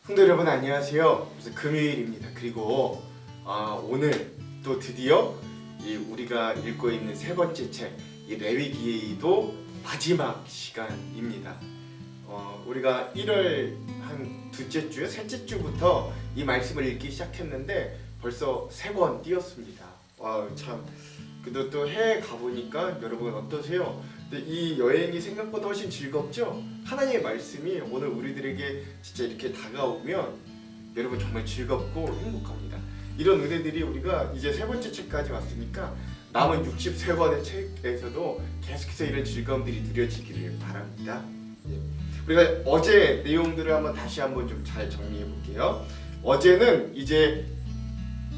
성도 여러분 안녕하세요. 그래서 금요일입니다. 그리고 오늘 또 드디어 우리가 읽고 있는 세 번째 책, 이 레위기도 마지막 시간입니다. 우리가 1월 한 둘째 주, 셋째 주부터 이 말씀을 읽기 시작했는데 벌써 3권 띄었습니다. 참 그래도 또 해외 가보니까 여러분 어떠세요? 근데 이 여행이 생각보다 훨씬 즐겁죠? 하나님의 말씀이 오늘 우리들에게 진짜 이렇게 다가오면 여러분 정말 즐겁고 행복합니다. 이런 은혜들이 우리가 이제 세 번째 책까지 왔으니까 남은 63권의 책에서도 계속해서 이런 즐거움들이 누려지기를 바랍니다. 우리가 어제 내용들을 다시 한번 좀 잘 정리해 볼게요. 어제는 이제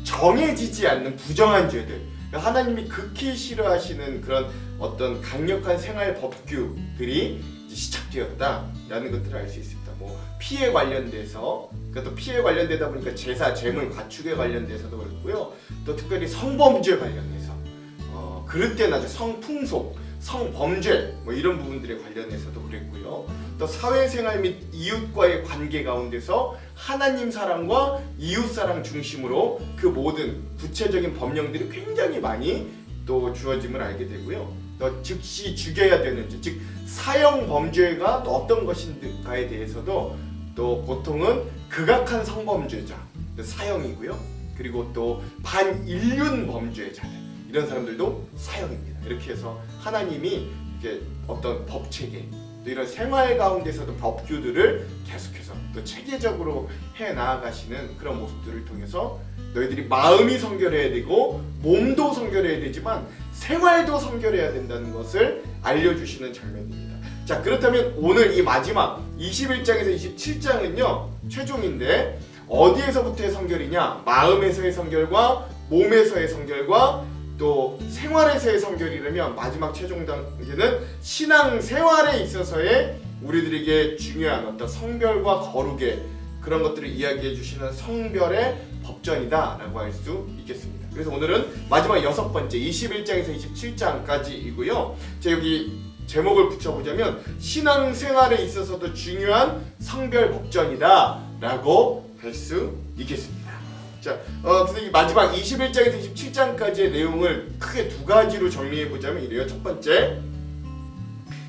정해지지 않는 부정한 죄들, 하나님이 극히 싫어하시는 그런 어떤 강력한 생활 법규들이 시작되었다라는 것들을 알 수 있습니다. 뭐 피해 관련돼서, 그러니까 또 피해 관련되다 보니까 제사, 재물, 가축에 관련돼서도 그렇고요. 또 특별히 성범죄 관련해서, 그릇된 아주 성풍속, 성범죄 뭐 이런 부분들에 관련해서도 그랬고요. 또 사회생활 및 이웃과의 관계 가운데서 하나님 사랑과 이웃 사랑 중심으로 그 모든 구체적인 법령들이 굉장히 많이 또 주어짐을 알게 되고요. 또 즉시 죽여야 되는 죄, 즉 사형 범죄가 또 어떤 것인가에 대해서도 또 보통은 극악한 성범죄자 사형이고요. 그리고 또 반인륜 범죄자들 이런 사람들도 사형입니다. 이렇게 해서 하나님이 이제 어떤 법 체계 또 이런 생활 가운데서도 법규들을 계속해서 또 체계적으로 해 나아가시는 그런 모습들을 통해서 너희들이 마음이 성결해야 되고 몸도 성결해야 되지만 생활도 성결해야 된다는 것을 알려주시는 장면입니다. 자, 그렇다면 오늘 이 마지막 21장에서 27장은요 최종인데 어디에서부터의 성결이냐? 마음에서의 성결과 몸에서의 성결과 또 생활에서의 성결이라면 마지막 최종 단계는 신앙생활에 있어서의 우리들에게 중요한 어떤 성별과 거룩의 그런 것들을 이야기해 주시는 성별의 법전이다라고 할 수 있겠습니다. 그래서 오늘은 마지막 6번째 21장에서 27장까지이고요. 자, 여기 제목을 붙여보자면 신앙생활에 있어서도 중요한 성별 법전이다라고 할 수 있겠습니다. 자, 그래서 이 마지막 21장에서 27장까지의 내용을 크게 두 가지로 정리해 보자면 이래요. 첫 번째,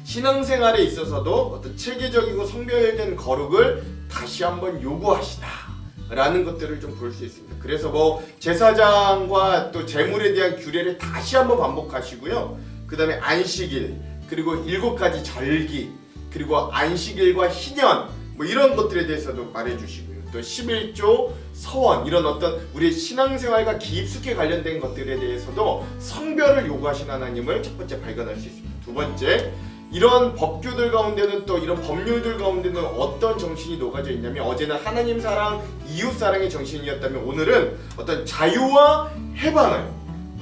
신앙생활에 있어서도 어떤 체계적이고 성별된 거룩을 다시 한번 요구하시다라는 것들을 좀 볼 수 있습니다. 그래서 뭐 제사장과 또 제물에 대한 규례를 다시 한번 반복하시고요. 그 다음에 안식일, 그리고 7가지 절기, 그리고 안식일과 희년 뭐 이런 것들에 대해서도 말해주시고요. 또 11조, 서원 이런 어떤 우리의 신앙생활과 깊숙이 관련된 것들에 대해서도 성별을 요구하신 하나님을 첫 번째 발견할 수 있습니다. 두 번째, 이런 법규들 가운데는 또 이런 법률들 가운데는 어떤 정신이 녹아져 있냐면 어제는 하나님 사랑, 이웃 사랑의 정신이었다면 오늘은 어떤 자유와 해방을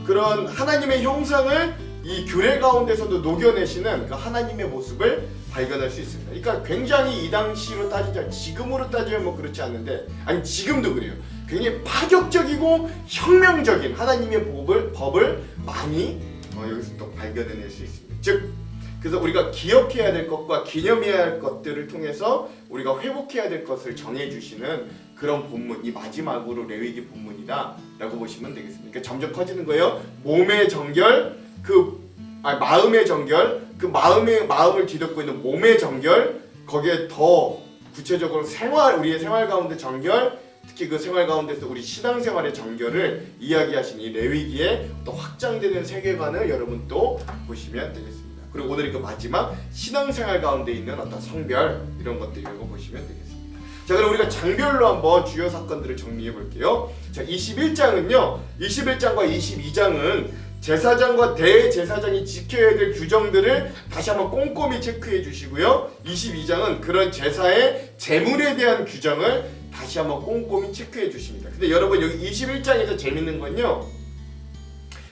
그런 하나님의 형상을 이 규례 가운데서도 녹여내시는 그 하나님의 모습을 발견할 수 있습니다. 그러니까 굉장히 이 당시로 따지자 지금으로 따지면 뭐 그렇지 않는데 아니 지금도 그래요. 굉장히 파격적이고 혁명적인 하나님의 법을 많이 여기서 또 발견해낼 수 있습니다. 즉 그래서 우리가 기억해야 될 것과 기념해야 할 것들을 통해서 우리가 회복해야 될 것을 정해주시는 그런 본문, 이 마지막으로 레위기 본문이다라고 보시면 되겠습니다. 그러니까 점점 커지는 거예요. 몸의 정결, 마음의 정결, 그 마음을 뒤덮고 있는 몸의 정결, 거기에 더 구체적으로 우리의 생활 가운데 정결, 특히 그 생활 가운데서 우리 신앙생활의 정결을 이야기하신 이 레위기의 또 확장되는 세계관을 여러분 또 보시면 되겠습니다. 그리고 오늘 그 마지막 신앙생활 가운데 있는 어떤 성별 이런 것들이라고 보시면 되겠습니다. 자, 그럼 우리가 장별로 한번 주요 사건들을 정리해 볼게요. 자, 21장은요. 21장과 22장은 제사장과 대제사장이 지켜야 될 규정들을 다시 한번 꼼꼼히 체크해 주시고요. 22장은 그런 제사의 제물에 대한 규정을 다시 한번 꼼꼼히 체크해 주십니다. 근데 여러분 여기 21장에서 재밌는 건요.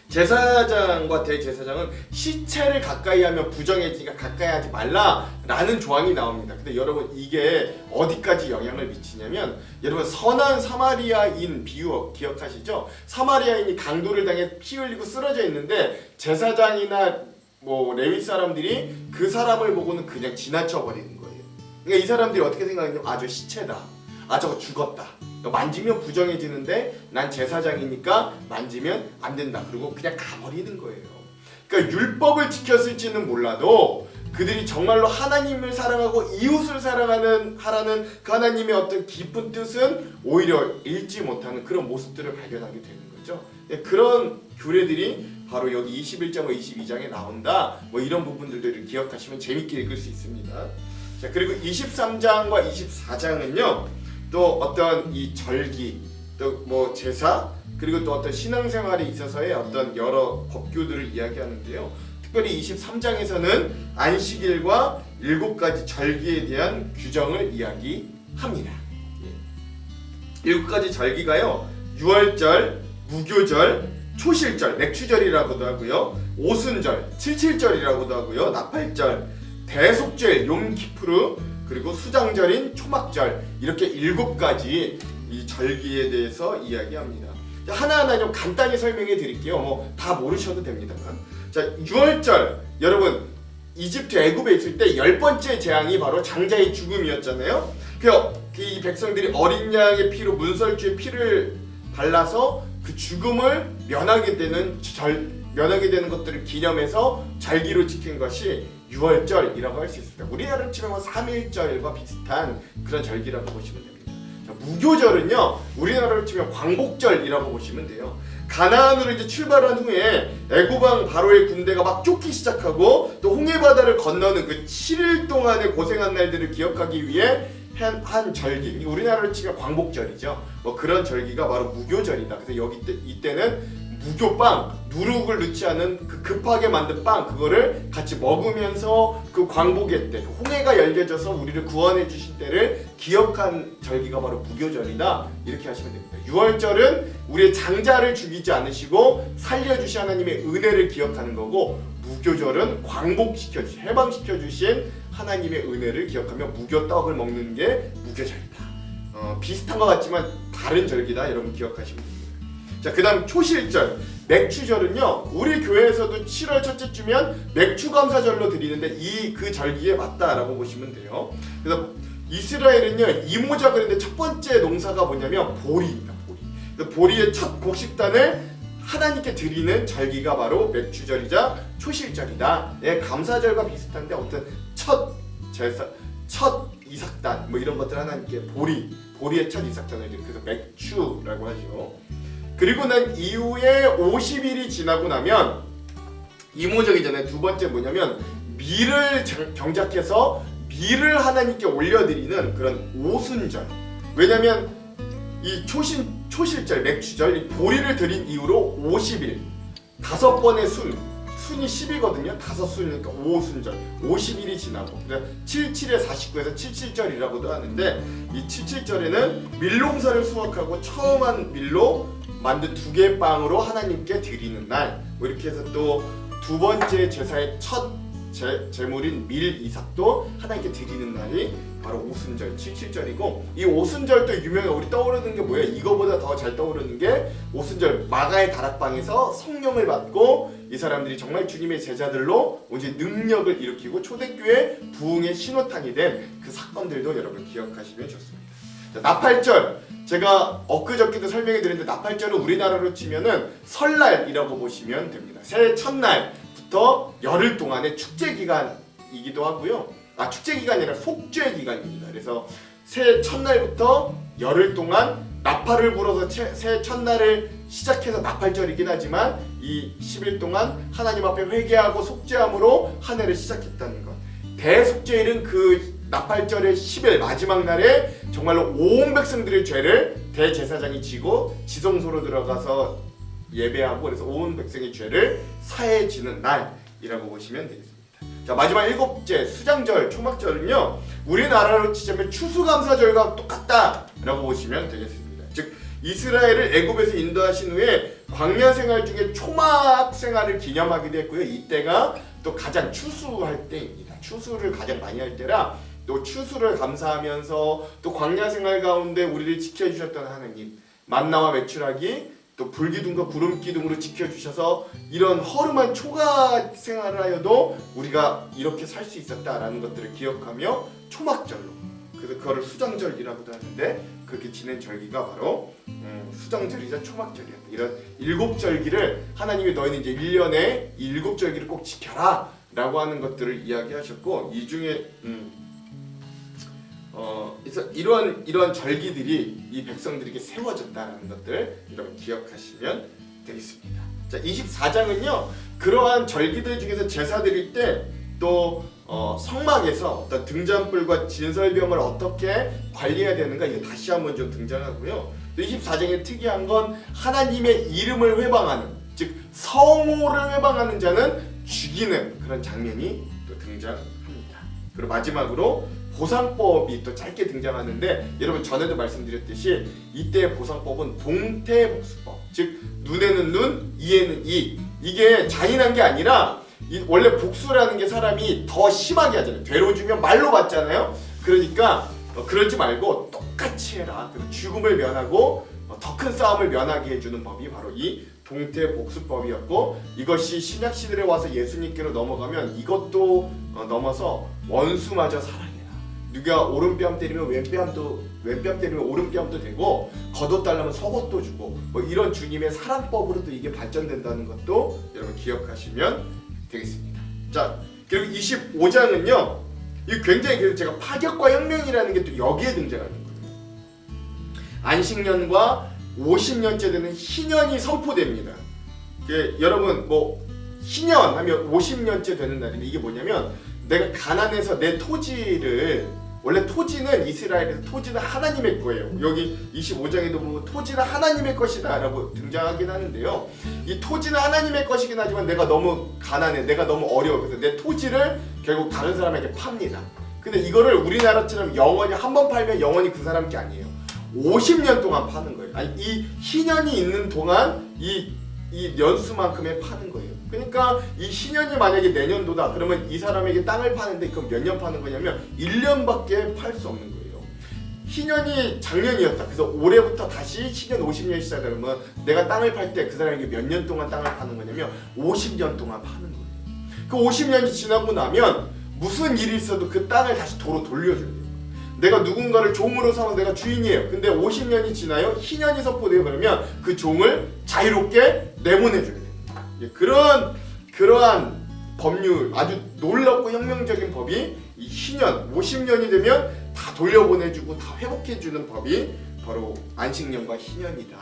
제사장과 대제사장은 시체를 가까이 하면 부정해지니까 가까이 하지 말라라는 조항이 나옵니다. 근데 여러분 이게 어디까지 영향을 미치냐면 여러분 선한 사마리아인 비유 기억하시죠? 사마리아인이 강도를 당해 피 흘리고 쓰러져 있는데 제사장이나 뭐 레위 사람들이 그 사람을 보고는 그냥 지나쳐 버리는 거예요. 그러니까 이 사람들이 어떻게 생각하냐면 아, 저 시체다. 아 저거 죽었다. 만지면 부정해지는데 난 제사장이니까 만지면 안 된다. 그리고 그냥 가버리는 거예요. 그러니까 율법을 지켰을지는 몰라도 그들이 정말로 하나님을 사랑하고 이웃을 사랑하는 하라는 그 하나님의 어떤 깊은 뜻은 오히려 읽지 못하는 그런 모습들을 발견하게 되는 거죠. 그런 규례들이 바로 여기 21장 22장에 나온다. 뭐 이런 부분들을 기억하시면 재밌게 읽을 수 있습니다. 자, 그리고 23장과 24장은요. 또 어떤 이 절기, 또 뭐 제사, 그리고 또 어떤 신앙생활에 있어서의 어떤 여러 법규들을 이야기하는데요. 특별히 23장에서는 안식일과 7가지 절기에 대한 규정을 이야기합니다. 7가지 절기가요. 유월절, 무교절, 초실절, 맥추절이라고도 하고요. 오순절, 칠칠절이라고도 하고요. 나팔절, 대속죄일, 욤키푸르, 그리고 수장절인 초막절, 이렇게 7가지 이 절기에 대해서 이야기합니다. 하나하나 좀 간단히 설명해 드릴게요. 뭐 다 모르셔도 됩니다만. 자, 유월절, 여러분 이집트 애굽에 있을 때 10번째 재앙이 바로 장자의 죽음이었잖아요. 이 백성들이 어린 양의 피로 문설주의 피를 발라서 그 죽음을 면하게 되는 것들을 기념해서 절기로 지킨 것이 유월절이라고 할 수 있습니다. 우리나라로 치면 3.1절과 비슷한 그런 절기라고 보시면 됩니다. 자, 무교절은요, 우리나라로 치면 광복절이라고 보시면 돼요. 가나안으로 이제 출발한 후에 애굽왕 바로의 군대가 막 쫓기 시작하고 또 홍해바다를 건너는 그 7일 동안의 고생한 날들을 기억하기 위해 한 절기, 우리나라로 치면 광복절이죠. 뭐 그런 절기가 바로 무교절이다. 그래서 이때는 무교빵, 누룩을 넣지 않은 그 급하게 만든 빵, 그거를 같이 먹으면서 그 광복의 때, 홍해가 열려져서 우리를 구원해 주신 때를 기억한 절기가 바로 무교절이다. 이렇게 하시면 됩니다. 유월절은 우리의 장자를 죽이지 않으시고 살려주신 하나님의 은혜를 기억하는 거고, 무교절은 광복시켜주신, 해방시켜주신 하나님의 은혜를 기억하며 무교떡을 먹는 게 무교절이다. 비슷한 것 같지만 다른 절기다. 여러분 기억하시면 됩니다. 자, 그 다음 초실절, 맥추절은요, 우리 교회에서도 7월 첫째 주면 맥추감사절로 드리는데 그 절기에 맞다라고 보시면 돼요. 그래서 이스라엘은요, 이모작 그랬는데 첫 번째 농사가 뭐냐면 보리입니다. 보리. 보리의 첫 곡식단을 하나님께 드리는 절기가 바로 맥추절이자 초실절이다. 예, 감사절과 비슷한데 어떤 첫 제사, 첫 이삭단 뭐 이런 것들 하나님께 보리의 첫 이삭단을 드리는, 그래서 맥추라고 하죠. 그리고 난 이후에 50일이 지나고 나면 이모적이 전에 두 번째 뭐냐면 밀을 경작해서 밀을 하나님께 올려드리는 그런 오순절. 왜냐면 이 초실절, 맥추절, 이 보리를 드린 이후로 50일, 5번의 순이 10이거든요. 5순이니까 오순절, 50일이 지나고, 77에 49에서 칠칠절이라고도 하는데, 이 칠칠절에는 밀농사를 수확하고 처음 한 밀로 만든 2개의 빵으로 하나님께 드리는 날, 뭐 이렇게 해서 또 두 번째 제사의 첫 제물인 밀 이삭도 하나님께 드리는 날이 바로 오순절, 칠칠절이고, 이 오순절도 유명해. 우리 떠오르는 게 뭐예요? 이거보다 더 잘 떠오르는 게 오순절, 마가의 다락방에서 성령을 받고 이 사람들이 정말 주님의 제자들로 이제 능력을 일으키고 초대교회 부흥의 신호탄이 된 그 사건들도 여러분 기억하시면 좋습니다. 자, 나팔절, 제가 엊그저께도 설명해 드렸는데 나팔절은 우리나라로 치면은 설날이라고 보시면 됩니다. 새해 첫날부터 열흘 동안의 축제 기간이기도 하고요. 축제 기간이 아니라 속죄 기간입니다. 그래서 새해 첫날부터 열흘 동안 나팔을 불어서 새해 첫날을 시작해서 나팔절이긴 하지만 이 10일 동안 하나님 앞에 회개하고 속죄함으로 한 해를 시작했다는 것. 대속죄일은 그 나팔절의 10일 마지막 날에 정말로 온 백성들의 죄를 대제사장이 지고 지성소로 들어가서 예배하고, 그래서 온 백성의 죄를 사해지는 날이라고 보시면 되겠습니다. 자, 마지막 7째 수장절, 초막절은요, 우리나라로 치자면 추수감사절과 똑같다라고 보시면 되겠습니다. 즉 이스라엘을 애굽에서 인도하신 후에 광야 생활 중에 초막 생활을 기념하기도 했고요. 이때가 또 가장 추수할 때입니다. 추수를 가장 많이 할 때라, 또 추수를 감사하면서 또 광야 생활 가운데 우리를 지켜주셨던 하나님, 만나와 메추라기, 또 불기둥과 구름기둥으로 지켜주셔서 이런 허름한 초가 생활을 하여도 우리가 이렇게 살 수 있었다라는 것들을 기억하며 초막절로, 그래서 그거를 수정절기라고도 하는데 그렇게 지낸 절기가 바로 수정절이자 초막절이었다. 이런 7절기를 하나님이 너희는 이제 1년에 이 7절기를 꼭 지켜라 라고 하는 것들을 이야기하셨고, 이 중에 그래서 이런 절기들이 이 백성들에게 세워졌다라는 것들 여러분 기억하시면 되겠습니다. 자, 24장은요 그러한 절기들 중에서 제사 드릴 때 또 성막에서 어떤 등잔불과 진설병을 어떻게 관리해야 되는가 이거 다시 한번 좀 등장하고요. 또 24장의 특이한 건 하나님의 이름을 회방하는, 즉 성호를 회방하는 자는 죽이는 그런 장면이 또 등장합니다. 그리고 마지막으로 보상법이 또 짧게 등장하는데, 여러분 전에도 말씀드렸듯이 이때의 보상법은 동태복수법, 즉 눈에는 눈, 이에는 이. 이게 잔인한 게 아니라 원래 복수라는 게 사람이 더 심하게 하잖아요. 되로 주면 말로 받잖아요. 그러니까 그러지 말고 똑같이 해라. 그래서 죽음을 면하고 더 큰 싸움을 면하게 해주는 법이 바로 이 동태복수법이었고, 이것이 신약 시대에 와서 예수님께로 넘어가면 이것도 넘어서 원수마저 사랑해라. 누가 오른뺨 때리면 왼뺨 때리면 오른뺨도 되고, 겉옷 달라면 속옷도 주고, 뭐 이런 주님의 사랑법으로도 이게 발전된다는 것도 여러분 기억하시면 되겠습니다. 자, 그리고 25장은요 이 굉장히, 그래서 제가 파격과 혁명이라는 게 또 여기에 등장하는 거예요. 안식년과 50년째 되는 희년이 선포됩니다. 여러분 뭐 희년 하면 50년째 되는 날인데, 이게 뭐냐면 내가 가나안에서 내 토지를, 원래 토지는 이스라엘에서 토지는 하나님의 거예요. 여기 25장에도 보면 토지는 하나님의 것이다 라고 등장하긴 하는데요, 이 토지는 하나님의 것이긴 하지만 내가 너무 가난해, 내가 너무 어려워. 그래서 내 토지를 결국 다른 사람에게 팝니다. 근데 이거를 우리나라처럼 영원히 한 번 팔면 영원히 그 사람 게 아니에요. 50년 동안 파는 거예요. 아니, 이 희년이 있는 동안 이 연수만큼에 파는 거예요. 그러니까 이 희년이 만약에 내년도다 그러면 이 사람에게 땅을 파는데 그럼 몇 년 파는 거냐면 1년밖에 팔 수 없는 거예요. 희년이 작년이었다. 그래서 올해부터 다시 희년 50년 시작하다 그러면 내가 땅을 팔 때 그 사람에게 몇 년 동안 땅을 파는 거냐면 50년 동안 파는 거예요. 그 50년이 지나고 나면 무슨 일이 있어도 그 땅을 다시 도로 돌려줘야 돼요. 내가 누군가를 종으로 삼아서 내가 주인이에요. 근데 50년이 지나요. 희년이 선포돼요. 그러면 그 종을 자유롭게 내보내줘야 돼요. 그러한 법률, 아주 놀랍고 혁명적인 법이 이 희년, 50년이 되면 다 돌려보내주고 다 회복해주는 법이 바로 안식년과 희년이다.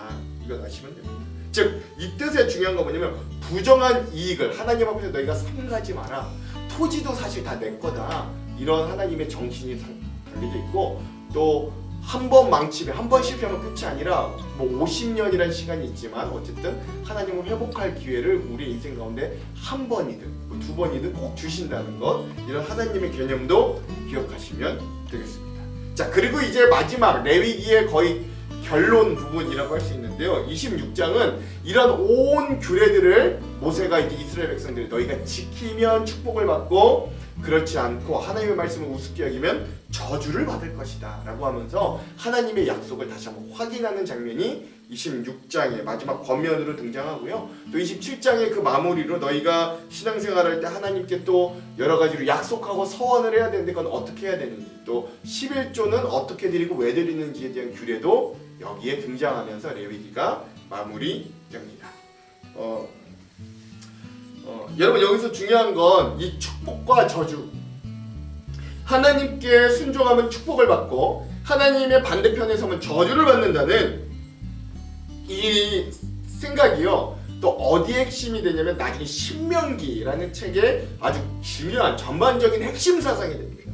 이걸 아시면 됩니다. 즉, 이 뜻의 중요한 건 뭐냐면 부정한 이익을 하나님 앞에서 너희가 삼가지 마라. 토지도 사실 다 내 거다. 이런 하나님의 정신이 담겨져 있고, 또 한 번 망치면, 한 번 실패하면 끝이 아니라 뭐 50년이라는 시간이 있지만 어쨌든 하나님은 회복할 기회를 우리 인생 가운데 한 번이든 뭐 두 번이든 꼭 주신다는 것, 이런 하나님의 개념도 기억하시면 되겠습니다. 자, 그리고 이제 마지막 레위기의 거의 결론 부분이라고 할 수 있는데요, 26장은 이런 온 규례들을 모세가 이제 이스라엘 백성들이 너희가 지키면 축복을 받고 그렇지 않고 하나님의 말씀을 우습게 여기면 저주를 받을 것이다 라고 하면서 하나님의 약속을 다시 한번 확인하는 장면이 26장의 마지막 권면으로 등장하고요. 또 27장의 그 마무리로 너희가 신앙생활할 때 하나님께 또 여러 가지로 약속하고 서원을 해야 되는데 그건 어떻게 해야 되는지, 또 11조는 어떻게 드리고 왜 드리는지에 대한 규례도 여기에 등장하면서 레위기가 마무리됩니다. 여러분 여기서 중요한 건 이 축복과 저주, 하나님께 순종하면 축복을 받고 하나님의 반대편에 서면 저주를 받는다는 이 생각이요, 또 어디에 핵심이 되냐면 나중에 신명기라는 책의 아주 중요한 전반적인 핵심 사상이 됩니다.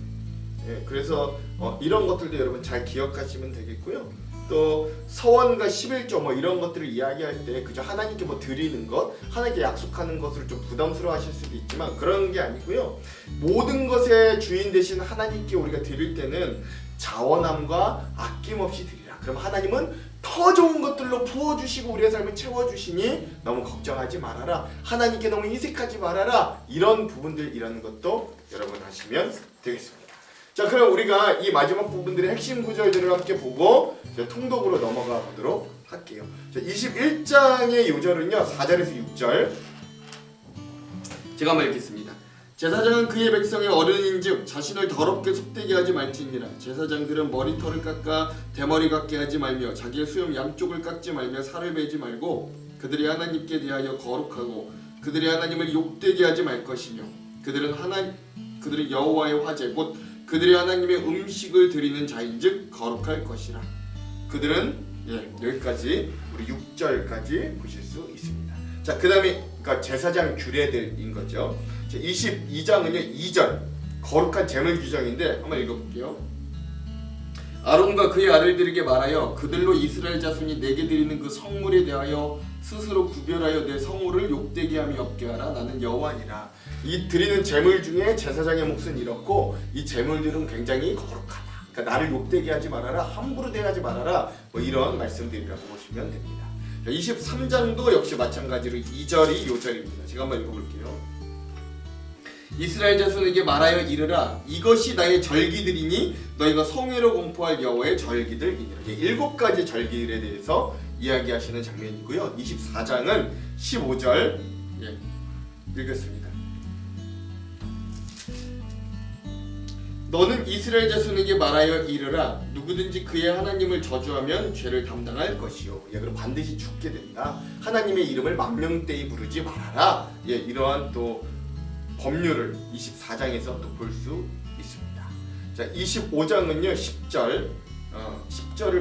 그래서 이런 것들도 여러분 잘 기억하시면 되겠고요. 또 서원과 11조 뭐 이런 것들을 이야기할 때 그저 하나님께 뭐 드리는 것, 하나님께 약속하는 것을 좀 부담스러워 하실 수도 있지만 그런 게 아니고요, 모든 것의 주인 되신 하나님께 우리가 드릴 때는 자원함과 아낌없이 드리라. 그럼 하나님은 더 좋은 것들로 부어주시고 우리의 삶을 채워주시니 너무 걱정하지 말아라, 하나님께 너무 인색하지 말아라, 이런 부분들이라는 것도 여러분 하시면 되겠습니다. 자, 그럼 우리가 이 마지막 부분들의 핵심 구절들을 함께 보고 통독으로 넘어가 보도록 할게요. 자, 21장의 요절은요 4절에서 6절 제가 한번 읽겠습니다. 제사장은 그의 백성의 어른인즉 자신을 더럽게 속되게 하지 말지니라. 제사장들은 머리털을 깎아 대머리 같게 하지 말며 자기의 수염 양쪽을 깎지 말며 살을 베지 말고 그들이 하나님께 대하여 거룩하고 그들이 하나님을 욕되게 하지 말 것이며 그들은 여호와의 화제 곧 그들이 하나님의 음식을 드리는 자인즉 거룩할 것이라. 그들은 여기까지 우리 6절까지 보실 수 있습니다. 자, 그다음에 그러니까 제사장 규례들인 거죠. 22장은요 2절 거룩한 제물 규정인데 한번 읽어볼게요. 아론과 그의 아들들에게 말하여 그들로 이스라엘 자손이 내게 드리는 그 성물에 대하여 스스로 구별하여 내 성물을 욕되게 함이 없게 하라. 나는 여호와니라. 이 드리는 제물 중에 제사장의 몫은 이렇고 이 제물들은 굉장히 거룩하다. 그러니까 나를 욕되게 하지 말아라, 함부로 대하지 말아라, 뭐 이런 말씀들이라고 보시면 됩니다. 23장도 역시 마찬가지로 2절이 요절입니다. 제가 한번 읽어볼게요. 이스라엘 자손에게 말하여 이르라. 이것이 나의 절기들이니 너희가 성회로 공포할 여호와의 절기들이니라. 7가지 절기들에 대해서 이야기하시는 장면이고요. 24장은 15절 읽겠습니다. 너는 이스라엘 자손에게 말하여 이르라. 누구든지 그의 하나님을 저주하면 죄를 담당할 것이요. 그럼 반드시 죽게 된다. 하나님의 이름을 만명되이 부르지 말아라. 이러한 또 법률을 24장에서 또 볼 수 있습니다. 자, 25장은요 10절을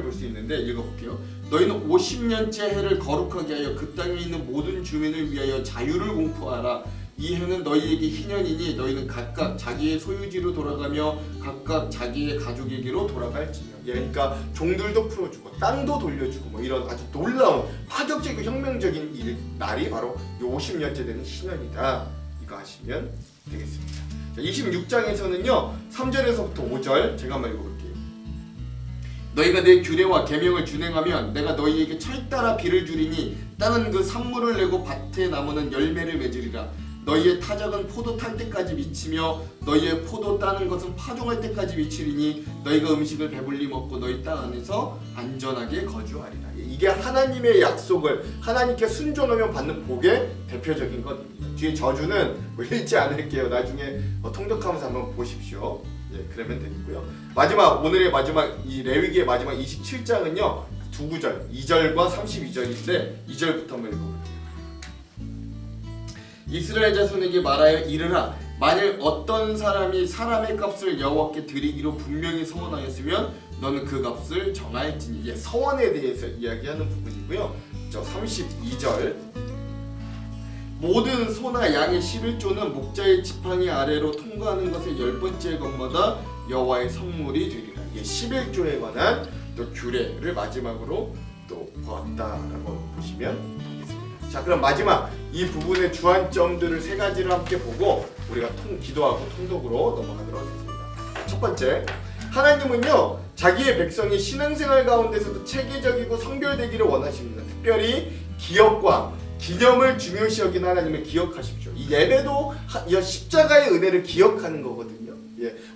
볼 수 있는데 읽어볼게요. 너희는 50년째 해를 거룩하게 하여 그 땅에 있는 모든 주민을 위하여 자유를 공포하라. 이 해는 너희에게 희년이니 너희는 각각 자기의 소유지로 돌아가며 각각 자기의 가족에게로 돌아갈지며. 그러니까 종들도 풀어주고 땅도 돌려주고 뭐 이런 아주 놀라운 파격적이고 혁명적인 날이 바로 50년째 되는 신년이다. 이거 하시면 되겠습니다. 자, 26장에서는요 3절에서부터 5절 제가 한번 읽어볼게요. 너희가 내 규례와 계명을 준행하면 내가 너희에게 철따라 비를 주리니 땅은 그 산물을 내고 밭의 나무는 열매를 맺으리라. 너희의 타작은 포도 탈 때까지 미치며 너희의 포도 따는 것은 파종할 때까지 미치리니 너희가 음식을 배불리 먹고 너희 땅 안에서 안전하게 거주하리라. 이게 하나님의 약속을 하나님께 순종하면 받는 복의 대표적인 것입니다. 뒤에 저주는 뭐 읽지 않을게요. 나중에 통독하면서 한번 보십시오. 그러면 되겠고요. 오늘의 마지막 이 레위기의 마지막 27장은요 두 구절 2절과 32절인데 2절부터 한번 읽어볼게요. 이스라엘 자손에게 말하여 이르라. 만일 어떤 사람이 사람의 값을 여호와께 드리기로 분명히 서원하였으면 너는 그 값을 정할지니. 서원에 대해서 이야기하는 부분이고요. 32절 모든 소나 양의 11조는 목자의 지팡이 아래로 통과하는 것의 10번째 것마다 여호와의 성물이 되리라. 11조에 관한 또 규례를 마지막으로 또 보았다라고 보시면 되겠습니다. 자, 그럼 마지막 이 부분의 주안점들을 3가지를 함께 보고 우리가 기도하고 통독으로 넘어가도록 하겠습니다. 첫 번째, 하나님은요 자기의 백성이 신앙생활 가운데서도 체계적이고 성별되기를 원하십니다. 특별히 기업과 기념을 중요시 여기는 하나님을 기억하십시오. 이 예배도 십자가의 은혜를 기억하는 거거든요.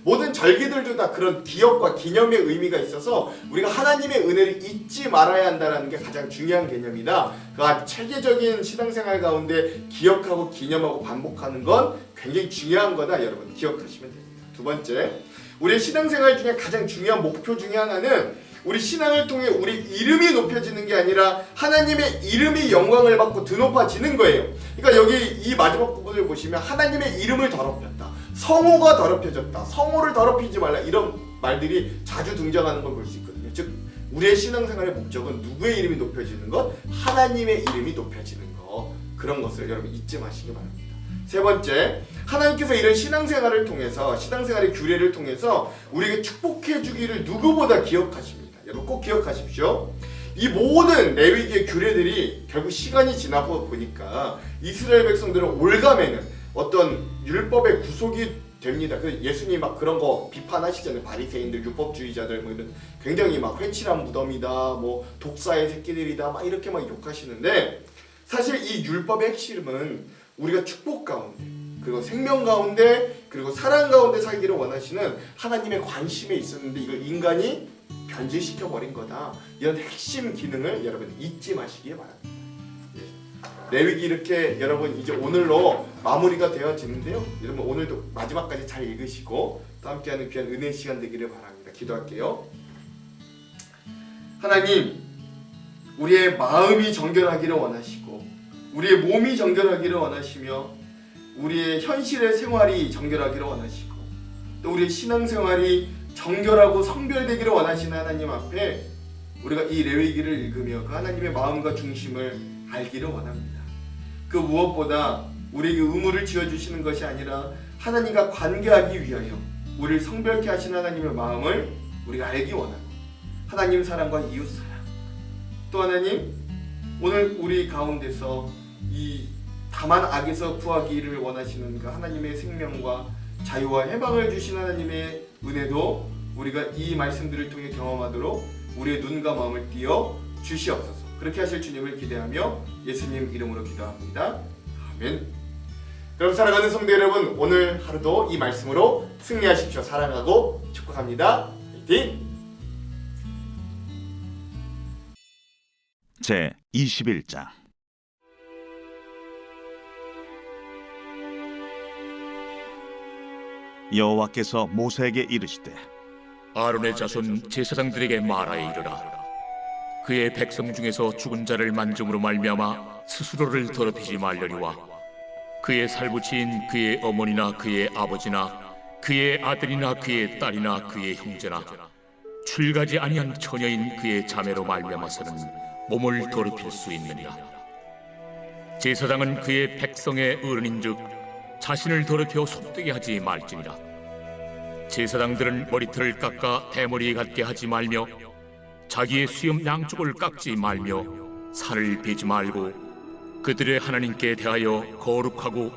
모든 절기들도 다 그런 기억과 기념의 의미가 있어서 우리가 하나님의 은혜를 잊지 말아야 한다는 게 가장 중요한 개념이다. 그 체계적인 신앙생활 가운데 기억하고 기념하고 반복하는 건 굉장히 중요한 거다. 여러분 기억하시면 됩니다. 두 번째, 우리의 신앙생활 중에 가장 중요한 목표 중에 하나는 우리 신앙을 통해 우리 이름이 높여지는 게 아니라 하나님의 이름이 영광을 받고 드높아지는 거예요. 그러니까 여기 이 마지막 부분을 보시면 하나님의 이름을 더럽혔다, 성호가 더럽혀졌다, 성호를 더럽히지 말라, 이런 말들이 자주 등장하는 걸 볼 수 있거든요. 즉 우리의 신앙생활의 목적은 누구의 이름이 높여지는 것? 하나님의 이름이 높여지는 것. 그런 것을 여러분 잊지 마시기 바랍니다. 세 번째, 하나님께서 이런 신앙생활을 통해서, 신앙생활의 규례를 통해서 우리에게 축복해 주기를 누구보다 기억하십니다. 여러분 꼭 기억하십시오. 이 모든 레위기의 규례들이 결국 시간이 지나고 보니까 이스라엘 백성들은 올가매는 어떤 율법의 구속이 됩니다. 예수님 막 그런 거 비판하시잖아요. 바리새인들, 율법주의자들 뭐 이런 굉장히 막 회칠한 무덤이다, 뭐 독사의 새끼들이다, 막 이렇게 막 욕하시는데 사실 이 율법의 핵심은 우리가 축복 가운데 그리고 생명 가운데 그리고 사랑 가운데 살기를 원하시는 하나님의 관심에 있었는데 이걸 인간이 변질시켜 버린 거다. 이런 핵심 기능을 여러분 잊지 마시기 바랍니다. 레위기 이렇게 여러분 이제 오늘로 마무리가 되어지는데요. 여러분 오늘도 마지막까지 잘 읽으시고 또 함께하는 귀한 은혜 시간 되기를 바랍니다. 기도할게요. 하나님, 우리의 마음이 정결하기를 원하시고 우리의 몸이 정결하기를 원하시며 우리의 현실의 생활이 정결하기를 원하시고 또 우리의 신앙생활이 정결하고 성별되기를 원하시는 하나님 앞에 우리가 이 레위기를 읽으며 그 하나님의 마음과 중심을 알기를 원합니다. 그 무엇보다 우리에게 의무를 지어주시는 것이 아니라 하나님과 관계하기 위하여 우리를 성별케 하신 하나님의 마음을 우리가 알기 원합니다. 하나님 사랑과 이웃 사랑, 또 하나님 오늘 우리 가운데서 이 다만 악에서 구하기를 원하시는 그 하나님의 생명과 자유와 해방을 주신 하나님의 은혜도 우리가 이 말씀들을 통해 경험하도록 우리의 눈과 마음을 띄어 주시옵소서. 그렇게 하실 주님을 기대하며 예수님 이름으로 기도합니다. 아멘. 그럼 사랑하는 성도 여러분, 오늘 하루도 이 말씀으로 승리하십시오. 사랑하고 축복합니다. 화이팅! 제 21장 여호와께서 모세에게 이르시되 아론의 자손 제사장들에게 말하여 이르라. 그의 백성 중에서 죽은 자를 만짐으로 말미암아 스스로를 더럽히지 말려니와 그의 살부치인 그의 어머니나 그의 아버지나 그의 아들이나 그의 딸이나 그의 형제나 출가지 아니한 처녀인 그의 자매로 말미암아서는 몸을 더럽힐 수 있느니라. 제사장은 그의 백성의 어른인즉 자신을 더럽혀 속되게 하지 말지니라. 제사장들은 머리털을 깎아 대머리에 같게 하지 말며 자기의 수염 양쪽을 깎지 말며 살을 베지 말고 그들의 하나님께 대하여 거룩하고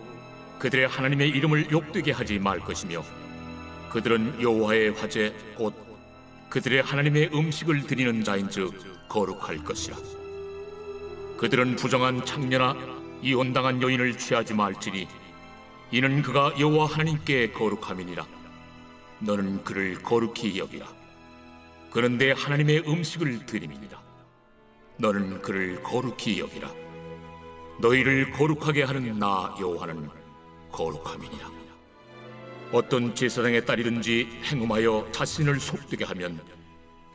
그들의 하나님의 이름을 욕되게 하지 말 것이며 그들은 여호와의 화제 곧 그들의 하나님의 음식을 드리는 자인즉 거룩할 것이라. 그들은 부정한 창녀나 이혼당한 여인을 취하지 말지니 이는 그가 여호와 하나님께 거룩함이니라. 너는 그를 거룩히 여기라. 그는 내 하나님의 음식을 드림이니라. 너는 그를 거룩히 여기라. 너희를 거룩하게 하는 나 여호와는 거룩함이니라. 어떤 제사장의 딸이든지 행음하여 자신을 속되게 하면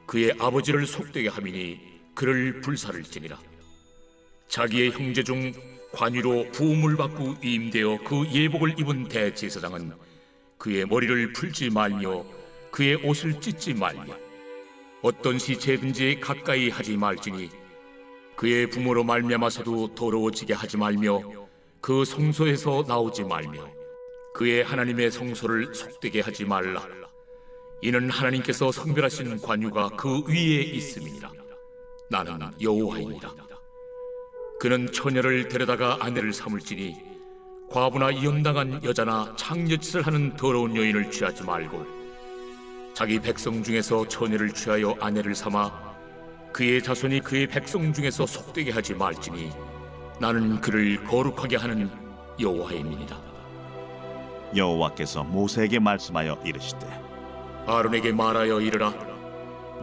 그의 아버지를 속되게 함이니 그를 불살을지니라. 자기의 형제 중 관유로 부음을 받고 위임되어 그 예복을 입은 대제사장은 그의 머리를 풀지 말며 그의 옷을 찢지 말며 어떤 시체든지 가까이 하지 말지니 그의 부모로 말미암아서도 더러워지게 하지 말며 그 성소에서 나오지 말며 그의 하나님의 성소를 속되게 하지 말라. 이는 하나님께서 성별하신 관유가 그 위에 있음이니라. 나는 여호와이니라. 그는 처녀를 데려다가 아내를 삼을지니 과부나 이혼당한 여자나 창녀짓을 하는 더러운 여인을 취하지 말고 자기 백성 중에서 처녀를 취하여 아내를 삼아 그의 자손이 그의 백성 중에서 속되게 하지 말지니 나는 그를 거룩하게 하는 여호와임이니라. 여호와께서 모세에게 말씀하여 이르시되 아론에게 말하여 이르라.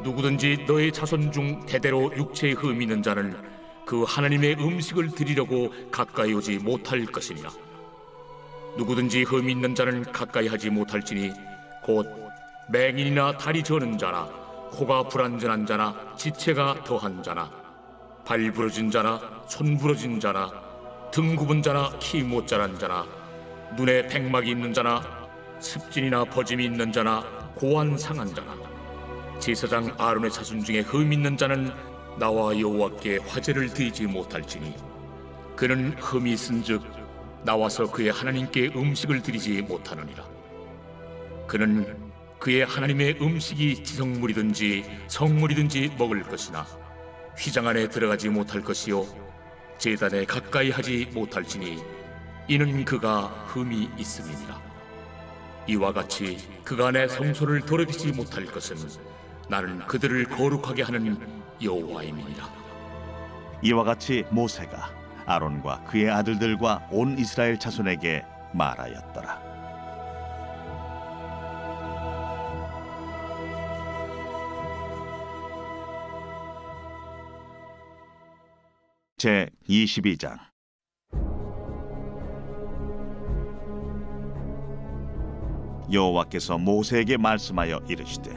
누구든지 너의 자손 중 대대로 육체에 흠이 있는 자는 그 하나님의 음식을 드리려고 가까이 오지 못할 것이니라. 누구든지 흠이 있는 자는 가까이 하지 못할지니 곧 맹인이나 다리 저는 자나 코가 불완전한 자나 지체가 더한 자나 발 부러진 자나 손 부러진 자나 등 굽은 자나 키 못 자란 자나 눈에 백막이 있는 자나 습진이나 버짐이 있는 자나 고안 상한 자나 제사장 아론의 자손 중에 흠 있는 자는 나와 여호와께 화제를 드리지 못할지니 그는 흠이 있은즉 나와서 그의 하나님께 음식을 드리지 못하느니라. 그는 그의 하나님의 음식이 지성물이든지 성물이든지 먹을 것이나 휘장 안에 들어가지 못할 것이요 제단에 가까이 하지 못할지니 이는 그가 흠이 있음이니라. 이와 같이 그간의 성소를 더럽히지 못할 것은 나는 그들을 거룩하게 하는 여호와임이니라. 이와 같이 모세가 아론과 그의 아들들과 온 이스라엘 자손에게 말하였더라. 제 22장 여호와께서 모세에게 말씀하여 이르시되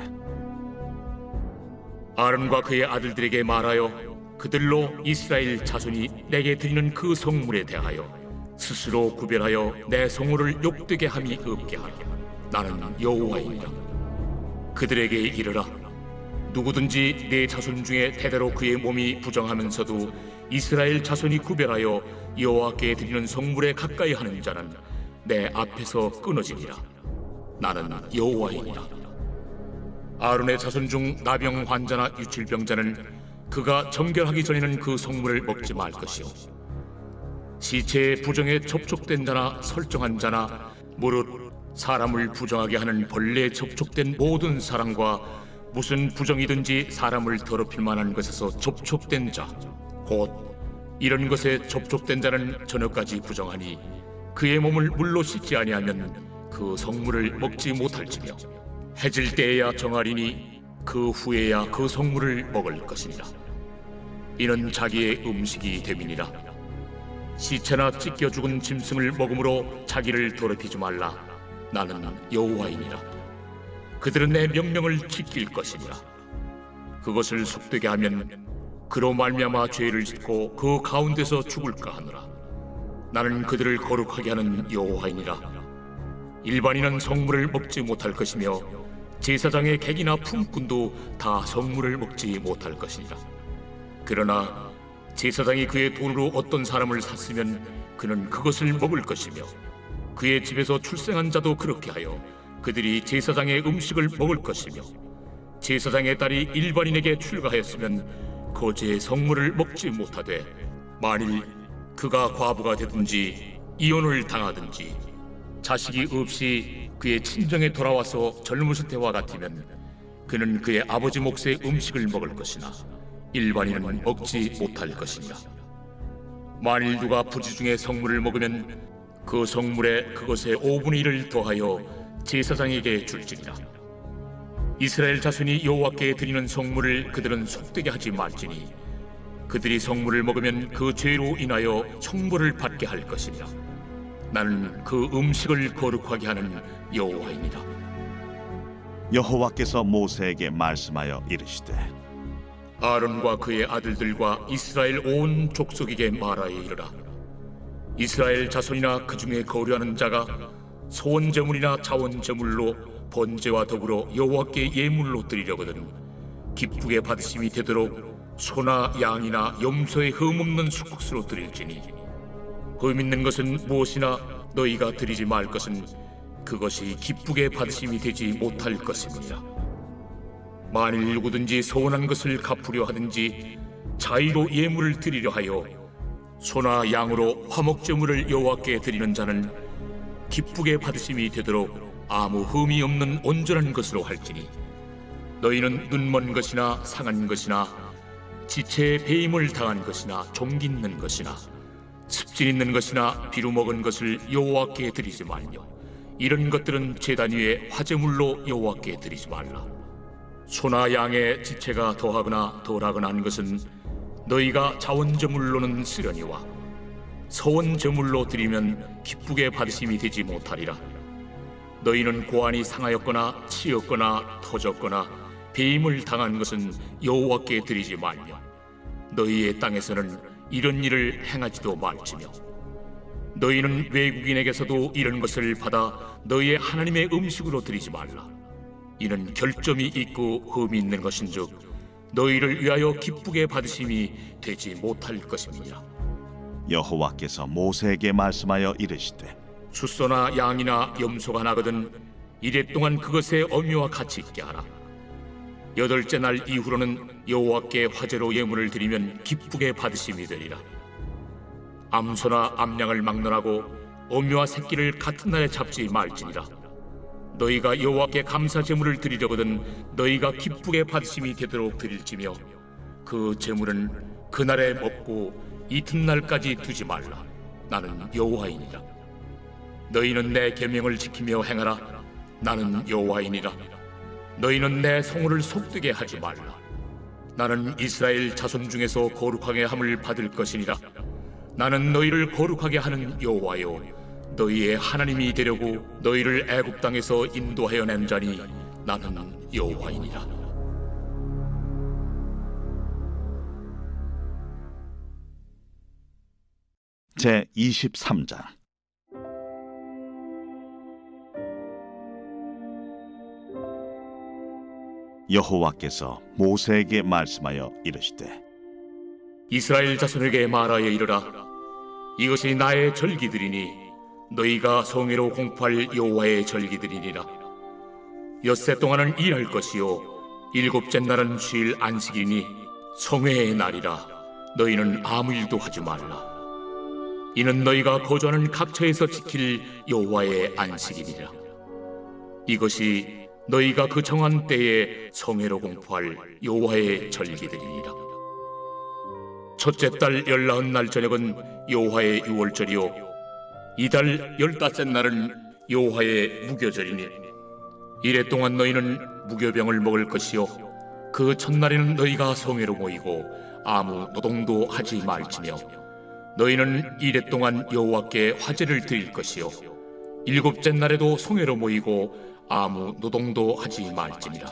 아론과 그의 아들들에게 말하여 그들로 이스라엘 자손이 내게 드리는 그 성물에 대하여 스스로 구별하여 내 성물을 욕되게 함이 없게 하라. 나는 여호와이니라. 그들에게 이르라. 누구든지 내 자손 중에 대대로 그의 몸이 부정하면서도 이스라엘 자손이 구별하여 여호와께 드리는 성물에 가까이 하는 자는 내 앞에서 끊어지니라. 나는 여호와이니라. 아론의 자손 중 나병 환자나 유칠병자는 그가 정결하기 전에는 그 성물을 먹지 말 것이요, 시체의 부정에 접촉된 자나 설정한 자나 무릇 사람을 부정하게 하는 벌레에 접촉된 모든 사람과 무슨 부정이든지 사람을 더럽힐 만한 것에서 접촉된 자, 곧 이런 것에 접촉된 자는 저녁까지 부정하니 그의 몸을 물로 씻지 아니하면 그 성물을 먹지 못할지며 해질 때에야 정하리니 그 후에야 그 성물을 먹을 것이니라. 이는 자기의 음식이 됨이니라. 시체나 찢겨 죽은 짐승을 먹음으로 자기를 더럽히지 말라. 나는 여호와이니라. 그들은 내 명령을 지킬 것이니라. 그것을 속되게 하면 그로 말미암아 죄를 짓고 그 가운데서 죽을까 하노라. 나는 그들을 거룩하게 하는 여호와이니라. 일반인은 성물을 먹지 못할 것이며 제사장의 객이나 품꾼도 다 성물을 먹지 못할 것이니라. 그러나 제사장이 그의 돈으로 어떤 사람을 샀으면 그는 그것을 먹을 것이며 그의 집에서 출생한 자도 그렇게 하여 그들이 제사장의 음식을 먹을 것이며 제사장의 딸이 일반인에게 출가하였으면 거제의 성물을 먹지 못하되 만일 그가 과부가 되든지 이혼을 당하든지 자식이 없이 그의 친정에 돌아와서 젊었을 때와 같으면 그는 그의 아버지 몫의 음식을 먹을 것이나 일반인은 먹지 못할 것이니라. 만일 누가 부지 중에 성물을 먹으면 그 성물에 그것의 5분의 1을 더하여 제사장에게 줄지니라. 이스라엘 자손이 여호와께 드리는 성물을 그들은 속되게 하지 말지니 그들이 성물을 먹으면 그 죄로 인하여 형벌을 받게 할 것이니라. 나는 그 음식을 거룩하게 하는 여호와이니라. 여호와께서 모세에게 말씀하여 이르시되 아론과 그의 아들들과 이스라엘 온 족속에게 말하여 이르라. 이스라엘 자손이나 그 중에 거류하는 자가 소원 제물이나 자원 제물로 번제와 더불어 여호와께 예물로 드리려거든 기쁘게 받으심이 되도록 소나 양이나 염소의 흠 없는 수국수로 드릴지니 흠 있는 것은 무엇이나 너희가 드리지 말 것은 그것이 기쁘게 받으심이 되지 못할 것입니다. 만일 누구든지 소원한 것을 갚으려 하든지 자의로 예물을 드리려 하여 소나 양으로 화목제물을 여호와께 드리는 자는 기쁘게 받으심이 되도록 아무 흠이 없는 온전한 것으로 할지니 너희는 눈먼 것이나 상한 것이나 지체에 배임을 당한 것이나 종기 있는 것이나 습진 있는 것이나 비루 먹은 것을 여호와께 드리지 말며 이런 것들은 제단 위에 화제물로 여호와께 드리지 말라. 소나 양의 지체가 더하거나 덜하거나 한 것은 너희가 자원제물로는 쓰려니와 서원제물로 드리면 기쁘게 받으심이 되지 못하리라. 너희는 고안이 상하였거나 치였거나 터졌거나 배임을 당한 것은 여호와께 드리지 말며 너희의 땅에서는 이런 일을 행하지도 말지며 너희는 외국인에게서도 이런 것을 받아 너희의 하나님의 음식으로 드리지 말라. 이는 결점이 있고 흠이 있는 것인즉 너희를 위하여 기쁘게 받으심이 되지 못할 것입니다. 여호와께서 모세에게 말씀하여 이르시되 수소나 양이나 염소가 나거든 이래 동안 그것의 어미와 같이 있게 하라. 8째 날 이후로는 여호와께 화제로 예물을 드리면 기쁘게 받으심이 되리라. 암소나 암양을 막론하고 어미와 새끼를 같은 날에 잡지 말지니라. 너희가 여호와께 감사 제물을 드리려거든 너희가 기쁘게 받으심이 되도록 드릴지며 그 제물은 그날에 먹고 이튿날까지 두지 말라. 나는 여호와이니라. 너희는 내 계명을 지키며 행하라. 나는 여호와이니라. 너희는 내 성호를 속되게 하지 말라. 나는 이스라엘 자손 중에서 거룩하게 함을 받을 것이니라. 나는 너희를 거룩하게 하는 여호와요 너희의 하나님이 되려고 너희를 애굽 땅에서 인도하여 낸 자니 나는 여호와이니라. 제 23장. 여호와께서 모세에게 말씀하여 이르시되 이스라엘 자손에게 말하여 이르라. 이것이 나의 절기들이니 너희가 성회로 공포할 여호와의 절기들이니라. 엿새 동안은 일할 것이요 일곱째 날은 쉴 안식이니 성회의 날이라. 너희는 아무 일도 하지 말라. 이는 너희가 거주하는 각처에서 지킬 여호와의 안식이니라. 이것이 너희가 그 정한 때에 성회로 공포할 여호와의 절기들이니라. 첫째 달 19날 저녁은 여호와의 유월절이요 이달 15째 날은 여호와의 무교절이니 이래 동안 너희는 무교병을 먹을 것이요 그 첫날에는 너희가 성회로 모이고 아무 노동도 하지 말지며 너희는 이래 동안 여호와께 화제를 드릴 것이요 일곱째 날에도 성회로 모이고 아무 노동도 하지 말지니라.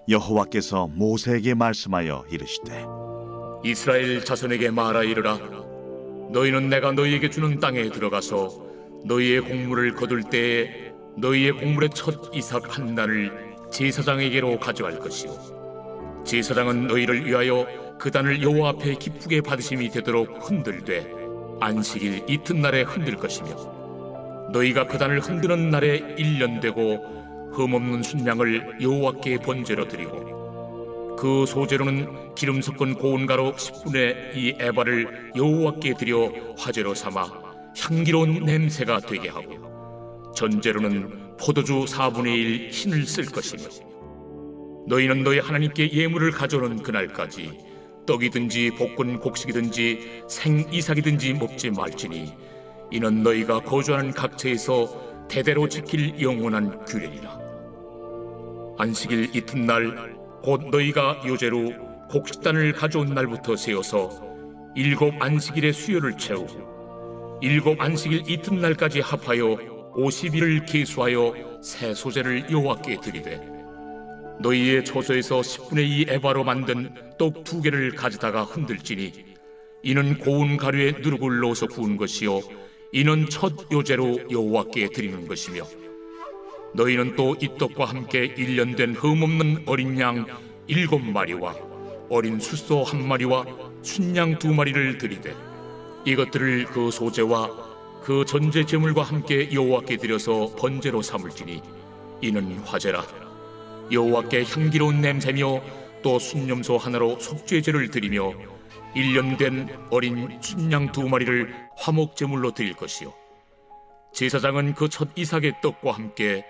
여호와께서 모세에게 말씀하여 이르시되 이스라엘 자손에게 말하 이르라. 너희는 내가 너희에게 주는 땅에 들어가서 너희의 곡물을 거둘 때에 너희의 곡물의 첫 이삭 한 단을 제사장에게로 가져갈 것이요 제사장은 너희를 위하여 그 단을 여호와 앞에 기쁘게 받으심이 되도록 흔들되 안식일 이튿날에 흔들 것이며 너희가 그 단을 흔드는 날에 1년 되고 흠없는 순양을 여호와께 번제로 드리고 그 소제로는 기름 섞은 고운 가루 10분의 2 에바를 여호와께 드려 화제로 삼아 향기로운 냄새가 되게 하고 전제로는 포도주 4분의 1 흰을 쓸 것이며 너희는 너희 하나님께 예물을 가져오는 그날까지 떡이든지 볶은 곡식이든지 생이삭이든지 먹지 말지니 이는 너희가 거주하는 각처에서 대대로 지킬 영원한 규례니라. 안식일 이튿날 곧 너희가 요제로 곡식단을 가져온 날부터 세어서 7 안식일의 수요를 채우고 7 안식일 이튿날까지 합하여 50일을 계수하여 새 소제를 여호와께 드리되 너희의 초소에서 10분의 2 에바로 만든 떡 2개를 가져다가 흔들지니 이는 고운 가루에 누룩을 넣어서 구운 것이요 이는 첫 요제로 여호와께 드리는 것이며 너희는 또 이 떡과 함께 1년 된 흠없는 어린 양 7마리와 어린 숫소 1마리와 순양 2마리를 드리되 이것들을 그 소제와 그 전제 제물과 함께 여호와께 드려서 번제로 삼을지니 이는 화제라. 여호와께 향기로운 냄새며 또 순염소 하나로 속죄제를 드리며 1년 된 어린 순양 2마리를 화목 제물로 드릴 것이요 제사장은 그 첫 이삭의 떡과 함께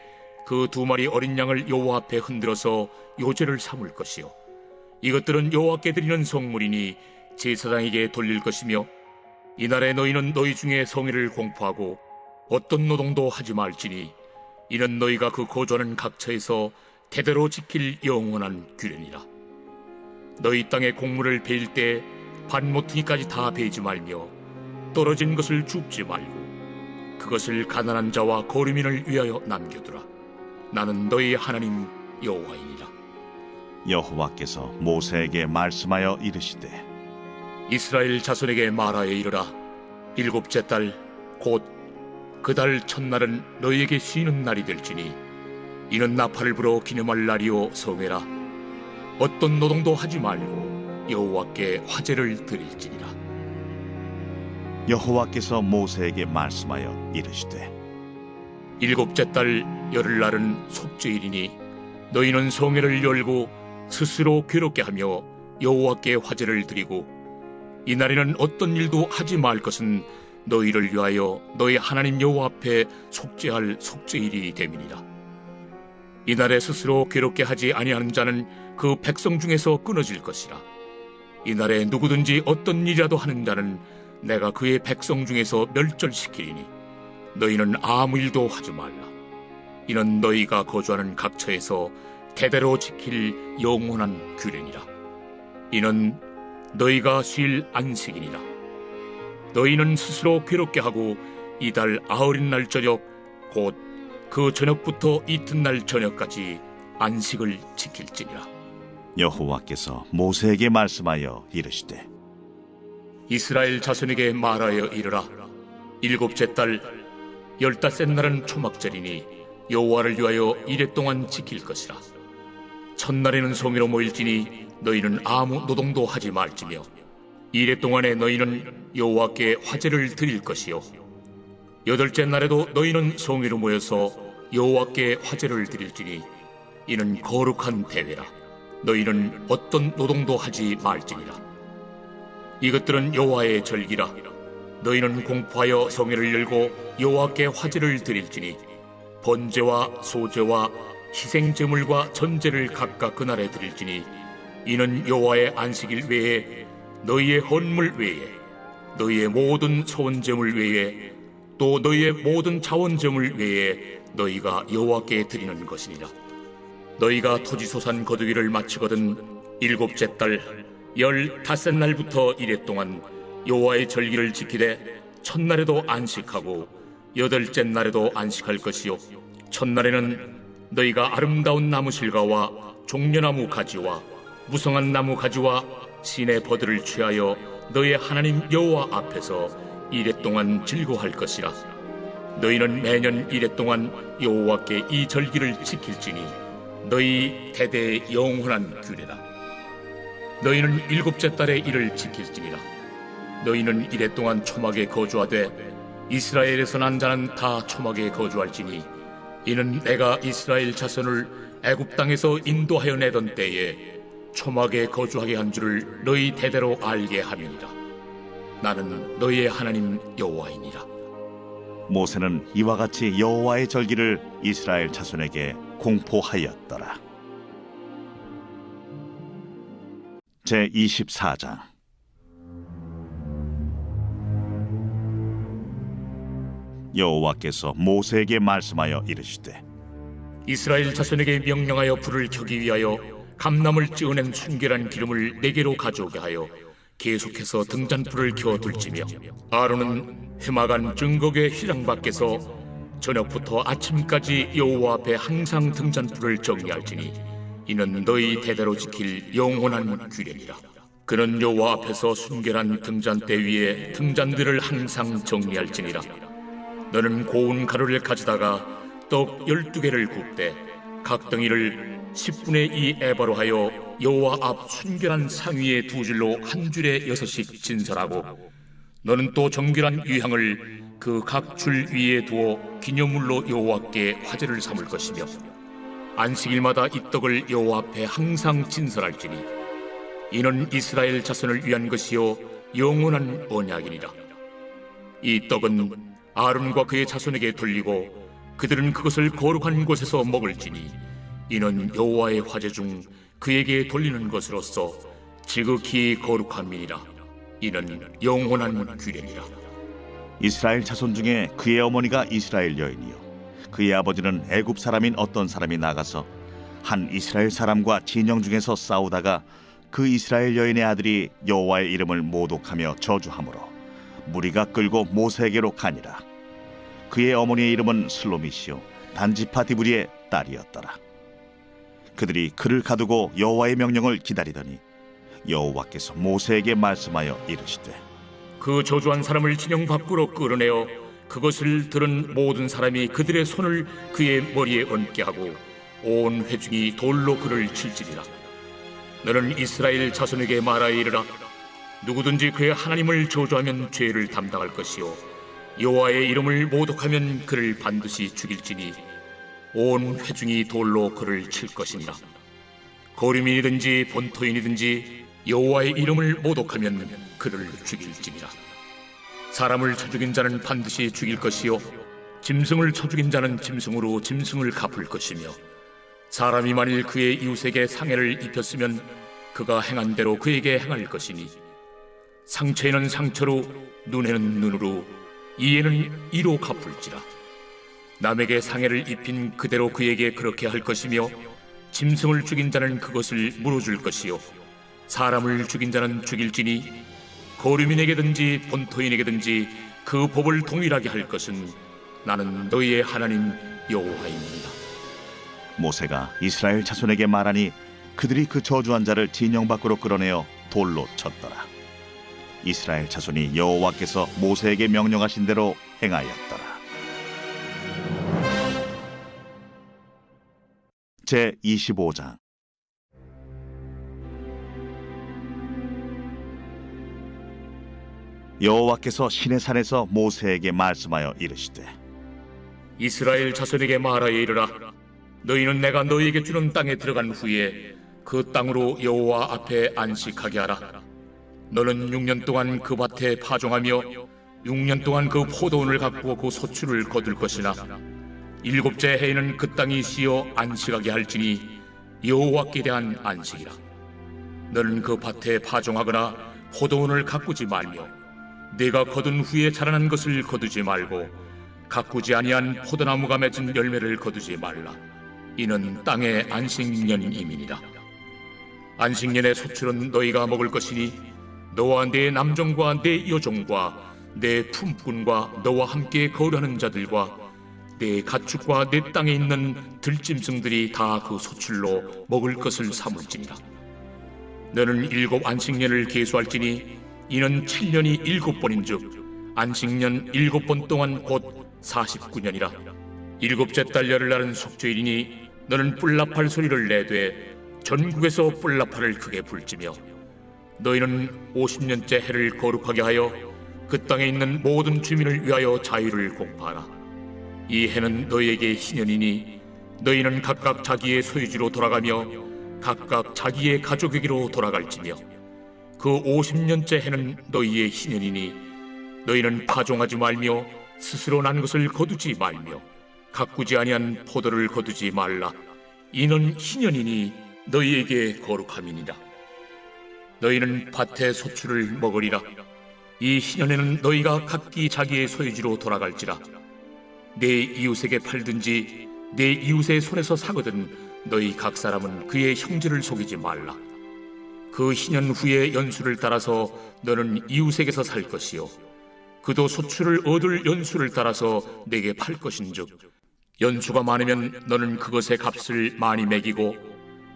그 2마리 어린 양을 여호와 앞에 흔들어서 요제를 삼을 것이요 이것들은 여호와께 드리는 성물이니 제사장에게 돌릴 것이며 이날에 너희는 너희 중에 성회를 공포하고 어떤 노동도 하지 말지니 이는 너희가 그 거주하는 각처에서 대대로 지킬 영원한 규례니라. 너희 땅에 곡물을 베일 때 반모퉁이까지 다 베지 말며 떨어진 것을 줍지 말고 그것을 가난한 자와 거류민을 위하여 남겨두라. 나는 너희 하나님 여호와이니라. 여호와께서 모세에게 말씀하여 이르시되 이스라엘 자손에게 말하여 이르라. 7째 달 곧 그 달 첫날은 너희에게 쉬는 날이 될지니 이는 나팔을 불어 기념할 날이요 성회라. 어떤 노동도 하지 말고 여호와께 화제를 드릴지니라. 여호와께서 모세에게 말씀하여 이르시되 7째 달 열흘날은 속죄일이니 너희는 성회를 열고 스스로 괴롭게 하며 여호와께 화제를 드리고 이날에는 어떤 일도 하지 말 것은 너희를 위하여 너희 하나님 여호와 앞에 속죄할 속죄일이 됨이니라. 이날에 스스로 괴롭게 하지 아니하는 자는 그 백성 중에서 끊어질 것이라. 이날에 누구든지 어떤 일이라도 하는 자는 내가 그의 백성 중에서 멸절시키리니 너희는 아무 일도 하지 말라. 이는 너희가 거주하는 각처에서 대대로 지킬 영원한 규례니라. 이는 너희가 쉴 안식이니라. 너희는 스스로 괴롭게 하고 이달 아흘인 날 저녁 곧 그 저녁부터 이튿날 저녁까지 안식을 지킬지니라. 여호와께서 모세에게 말씀하여 이르시되 이스라엘 자손에게 말하여 이르라. 일곱째 달 15째 날은 초막절이니 여호와를 위하여 이레 동안 지킬 것이라. 첫날에는 성회로 모일지니 너희는 아무 노동도 하지 말지며 이레 동안에 너희는 여호와께 화제를 드릴 것이요 여덟째 날에도 너희는 성회로 모여서 여호와께 화제를 드릴지니 이는 거룩한 대회라. 너희는 어떤 노동도 하지 말지니라. 이것들은 여호와의 절기라. 너희는 공포하여 성회를 열고 여호와께 화제를 드릴지니 번제와 소제와 희생제물과 전제를 각각 그날에 드릴지니 이는 여호와의 안식일 외에 너희의 헌물 외에 너희의 모든 소원제물 외에 또 너희의 모든 자원제물 외에 너희가 여호와께 드리는 것이니라. 너희가 토지소산 거두기를 마치거든 일곱째 달 15째 날부터 이레 동안 여호와의 절기를 지키되 첫날에도 안식하고 여덟째 날에도 안식할 것이요 첫날에는 너희가 아름다운 나무 실과와 종려나무 가지와 무성한 나무 가지와 신의 버들을 취하여 너희의 하나님 여호와 앞에서 이레 동안 즐거워할 것이라. 너희는 매년 이레 동안 여호와께 이 절기를 지킬지니 너희 대대의 영원한 규례라. 너희는 일곱째 달에 이를 지킬지니라. 너희는 이레 동안 초막에 거주하되 이스라엘에서 난 자는 다 초막에 거주할지니 이는 내가 이스라엘 자손을 애굽 땅에서 인도하여 내던 때에 초막에 거주하게 한 줄을 너희 대대로 알게 함이니라. 나는 너희의 하나님 여호와이니라. 모세는 이와 같이 여호와의 절기를 이스라엘 자손에게 공포하였더라. 제24장 여호와께서 모세에게 말씀하여 이르시되 이스라엘 자손에게 명령하여 불을 켜기 위하여 감람을 찌어낸 순결한 기름을 네개로 가져오게 하여 계속해서 등잔불을 켜둘지며 아론은 해마간 증거궤 휘장 밖에서 저녁부터 아침까지 여호와 앞에 항상 등잔불을 정리할지니 이는 너희 대대로 지킬 영원한 규례니라. 그는 여호와 앞에서 순결한 등잔대 위에 등잔들을 항상 정리할지니라. 너는 고운 가루를 가져다가 떡 12개를 굽되 각 덩이를 10분의 2 에바로 하여 여호와 앞 순결한 상 위에 두 줄로 한 줄에 6씩 진설하고 너는 또 정결한 유향을 그 각 줄 위에 두어 기념물로 여호와께 화제를 삼을 것이며 안식일마다 이 떡을 여호와 앞에 항상 진설할지니 이는 이스라엘 자손을 위한 것이요 영원한 언약이니라. 이 떡은 아론과 그의 자손에게 돌리고 그들은 그것을 거룩한 곳에서 먹을지니 이는 여호와의 화제 중 그에게 돌리는 것으로서 지극히 거룩함이니라. 이는 영원한 규례니라. 이스라엘 자손 중에 그의 어머니가 이스라엘 여인이요 그의 아버지는 애굽 사람인 어떤 사람이 나가서 한 이스라엘 사람과 진영 중에서 싸우다가 그 이스라엘 여인의 아들이 여호와의 이름을 모독하며 저주하므로 무리가 끌고 모세에게로 가니라. 그의 어머니의 이름은 슬로미시요 단지파 디브리의 딸이었더라. 그들이 그를 가두고 여호와의 명령을 기다리더니 여호와께서 모세에게 말씀하여 이르시되 그 저주한 사람을 진영 밖으로 끌어내어 그것을 들은 모든 사람이 그들의 손을 그의 머리에 얹게 하고 온 회중이 돌로 그를 칠지리라. 너는 이스라엘 자손에게 말하여 이르라. 누구든지 그의 하나님을 저주하면 죄를 담당할 것이요 여호와의 이름을 모독하면 그를 반드시 죽일지니 온 회중이 돌로 그를 칠 것이니라. 거류민이든지 본토인이든지 여호와의 이름을 모독하면 그를 죽일지니라. 사람을 쳐 죽인 자는 반드시 죽일 것이요 짐승을 쳐 죽인 자는 짐승으로 짐승을 갚을 것이며 사람이 만일 그의 이웃에게 상해를 입혔으면 그가 행한 대로 그에게 행할 것이니 상처에는 상처로 눈에는 눈으로 이에는 이로 갚을지라. 남에게 상해를 입힌 그대로 그에게 그렇게 할 것이며 짐승을 죽인 자는 그것을 물어줄 것이요 사람을 죽인 자는 죽일지니 거류민에게든지 본토인에게든지 그 법을 동일하게 할 것은 나는 너희의 하나님 여호와입니다. 모세가 이스라엘 자손에게 말하니 그들이 그 저주한 자를 진영 밖으로 끌어내어 돌로 쳤더라. 이스라엘 자손이 여호와께서 모세에게 명령하신 대로 행하였더라. 제 25장. 여호와께서 시내산에서 모세에게 말씀하여 이르시되 이스라엘 자손에게 말하여 이르라. 너희는 내가 너희에게 주는 땅에 들어간 후에 그 땅으로 여호와 앞에 안식하게 하라. 너는 6년 동안 그 밭에 파종하며 6년 동안 그 포도원을 가꾸어 그 소출을 거둘 것이나 7째 해에는 그 땅이 쉬어 안식하게 할지니 여호와께 대한 안식이라. 너는 그 밭에 파종하거나 포도원을 가꾸지 말며 네가 거둔 후에 자라난 것을 거두지 말고 가꾸지 아니한 포도나무가 맺은 열매를 거두지 말라. 이는 땅의 안식년임이니라. 안식년의 소출은 너희가 먹을 것이니 너와 네 남종과 네 여종과 네 품꾼과 너와 함께 거류하는 자들과 네 가축과 네 땅에 있는 들짐승들이 다 그 소출로 먹을 것을 삼을지니라. 너는 7 안식년을 계수할지니 이는 7년이 7번인즉 안식년 7번 동안 곧 49년이라. 7째 달 열흘날은 속죄일이니 너는 뿔나팔 소리를 내되 전국에서 뿔나팔을 크게 불지며 너희는 50년째 해를 거룩하게 하여 그 땅에 있는 모든 주민을 위하여 자유를 공포하라. 이 해는 너희에게 희년이니 너희는 각각 자기의 소유지로 돌아가며 각각 자기의 가족에게로 돌아갈지며 그 50년째 해는 너희의 희년이니 너희는 파종하지 말며 스스로 난 것을 거두지 말며 가꾸지 아니한 포도를 거두지 말라. 이는 희년이니 너희에게 거룩함이니라. 너희는 밭의 소출을 먹으리라. 이 희년에는 너희가 각기 자기의 소유지로 돌아갈지라. 내 이웃에게 팔든지 내 이웃의 손에서 사거든 너희 각 사람은 그의 형제를 속이지 말라. 그 희년 후에 연수를 따라서 너는 이웃에게서 살 것이요 그도 소출을 얻을 연수를 따라서 내게 팔 것인즉 연수가 많으면 너는 그것의 값을 많이 매기고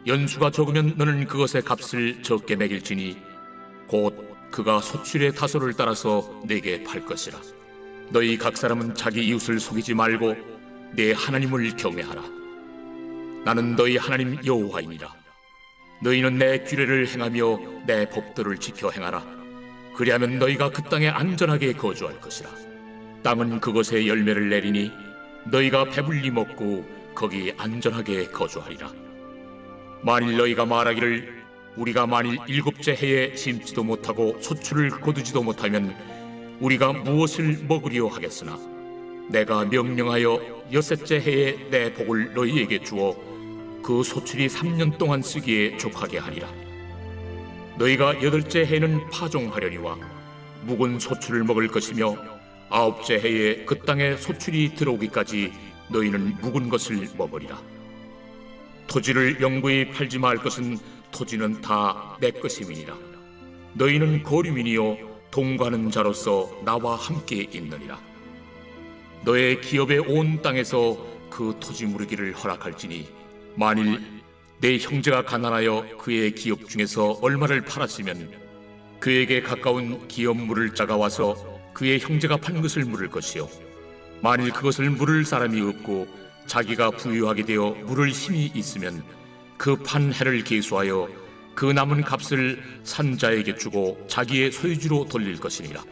연수가 적으면 너는 그것의 값을 적게 매길지니 곧 그가 소출의 다소를 따라서 내게 팔 것이라. 너희 각 사람은 자기 이웃을 속이지 말고 내 하나님을 경외하라. 나는 너희 하나님 여호와이니라. 너희는 내 규례를 행하며 내 법도를 지켜 행하라. 그리하면 너희가 그 땅에 안전하게 거주할 것이라. 땅은 그것의 열매를 내리니 너희가 배불리 먹고 거기 안전하게 거주하리라. 만일 너희가 말하기를 우리가 만일 7째 해에 심지도 못하고 소출을 거두지도 못하면 우리가 무엇을 먹으리요 하겠으나 내가 명령하여 6째 해에 내 복을 너희에게 주어 그 소출이 3년 동안 쓰기에 족하게 하리라. 너희가 8째 해에는 파종하려니와 묵은 소출을 먹을 것이며 9째 해에 그 땅에 소출이 들어오기까지 너희는 묵은 것을 먹으리라. 토지를 영구히 팔지 말 것은 토지는 다 내 것임이니라. 너희는 거류민이요 동거하는 자로서 나와 함께 있느니라. 너의 기업의 온 땅에서 그 토지 무르기를 허락할지니 만일 내 형제가 가난하여 그의 기업 중에서 얼마를 팔았으면 그에게 가까운 기업 물을 자가 와서 그의 형제가 판 것을 물을 것이요 만일 그것을 물을 사람이 없고 자기가 부유하게 되어 물을 힘이 있으면 그 판 해를 계수하여 그 남은 값을 산자에게 주고 자기의 소유주로 돌릴 것이니라.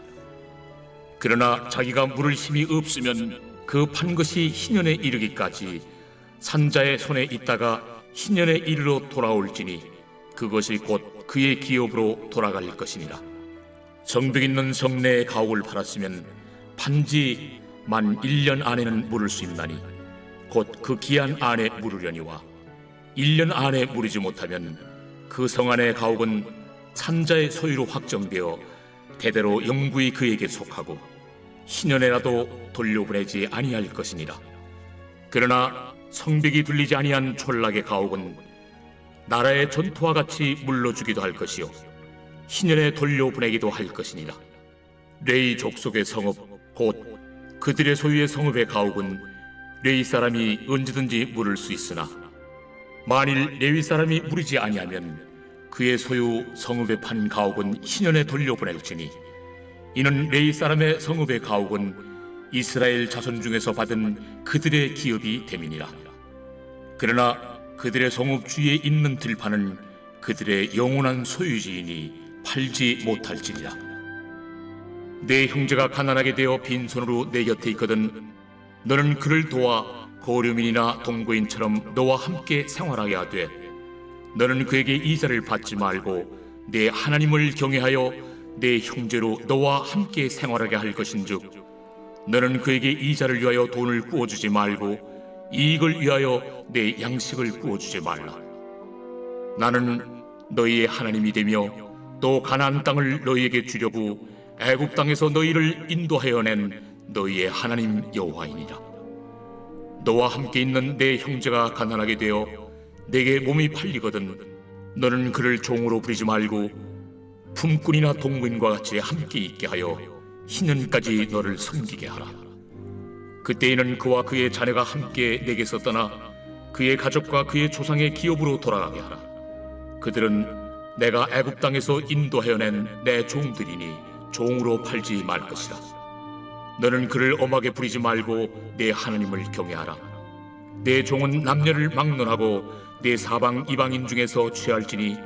그러나 자기가 물을 힘이 없으면 그 판 것이 희년에 이르기까지 산자의 손에 있다가 희년에 이르러 돌아올지니 그것이 곧 그의 기업으로 돌아갈 것이니라. 성벽 있는 성내의 가옥을 팔았으면 판지 만 1년 안에는 물을 수 있나니 곧 그 기한 안에 물으려니와 1년 안에 물이지 못하면 그 성 안의 가옥은 산자의 소유로 확정되어 대대로 영구히 그에게 속하고 희년에라도 돌려보내지 아니할 것이니라. 그러나 성벽이 둘리지 아니한 촌락의 가옥은 나라의 전토와 같이 물러주기도 할 것이요 희년에 돌려보내기도 할 것이니라. 레위 족속의 성읍 곧 그들의 소유의 성읍의 가옥은 레위 사람이 언제든지 물을 수 있으나 만일 레위 사람이 물이지 아니하면 그의 소유 성읍에 판 가옥은 희년에 돌려보낼지니 이는 레위 사람의 성읍의 가옥은 이스라엘 자손 중에서 받은 그들의 기업이 됨이니라. 그러나 그들의 성읍 주위에 있는 들판은 그들의 영원한 소유지이니 팔지 못할지니라. 내 형제가 가난하게 되어 빈손으로 내 곁에 있거든 너는 그를 도와 고려민이나 동거인처럼 너와 함께 생활하게 하되 너는 그에게 이자를 받지 말고 내 하나님을 경외하여 내 형제로 너와 함께 생활하게 할 것인즉 너는 그에게 이자를 위하여 돈을 구워주지 말고 이익을 위하여 내 양식을 구워주지 말라. 나는 너희의 하나님이 되며 또 가나안 땅을 너희에게 주려고 애굽 땅에서 너희를 인도하여 낸 너희의 하나님 여호와이니라. 너와 함께 있는 내 형제가 가난하게 되어 내게 몸이 팔리거든 너는 그를 종으로 부리지 말고 품꾼이나 동거인과 같이 함께 있게 하여 희년까지 너를 섬기게 하라. 그때에는 그와 그의 자녀가 함께 내게서 떠나 그의 가족과 그의 조상의 기업으로 돌아가게 하라. 그들은 내가 애굽 땅에서 인도하여 낸 내 종들이니 종으로 팔지 말 것이라. 너는 그를 엄하게 부리지 말고 내 하나님을 경외하라. 내 종은 남녀를 막론하고 내 사방 이방인 중에서 취할지니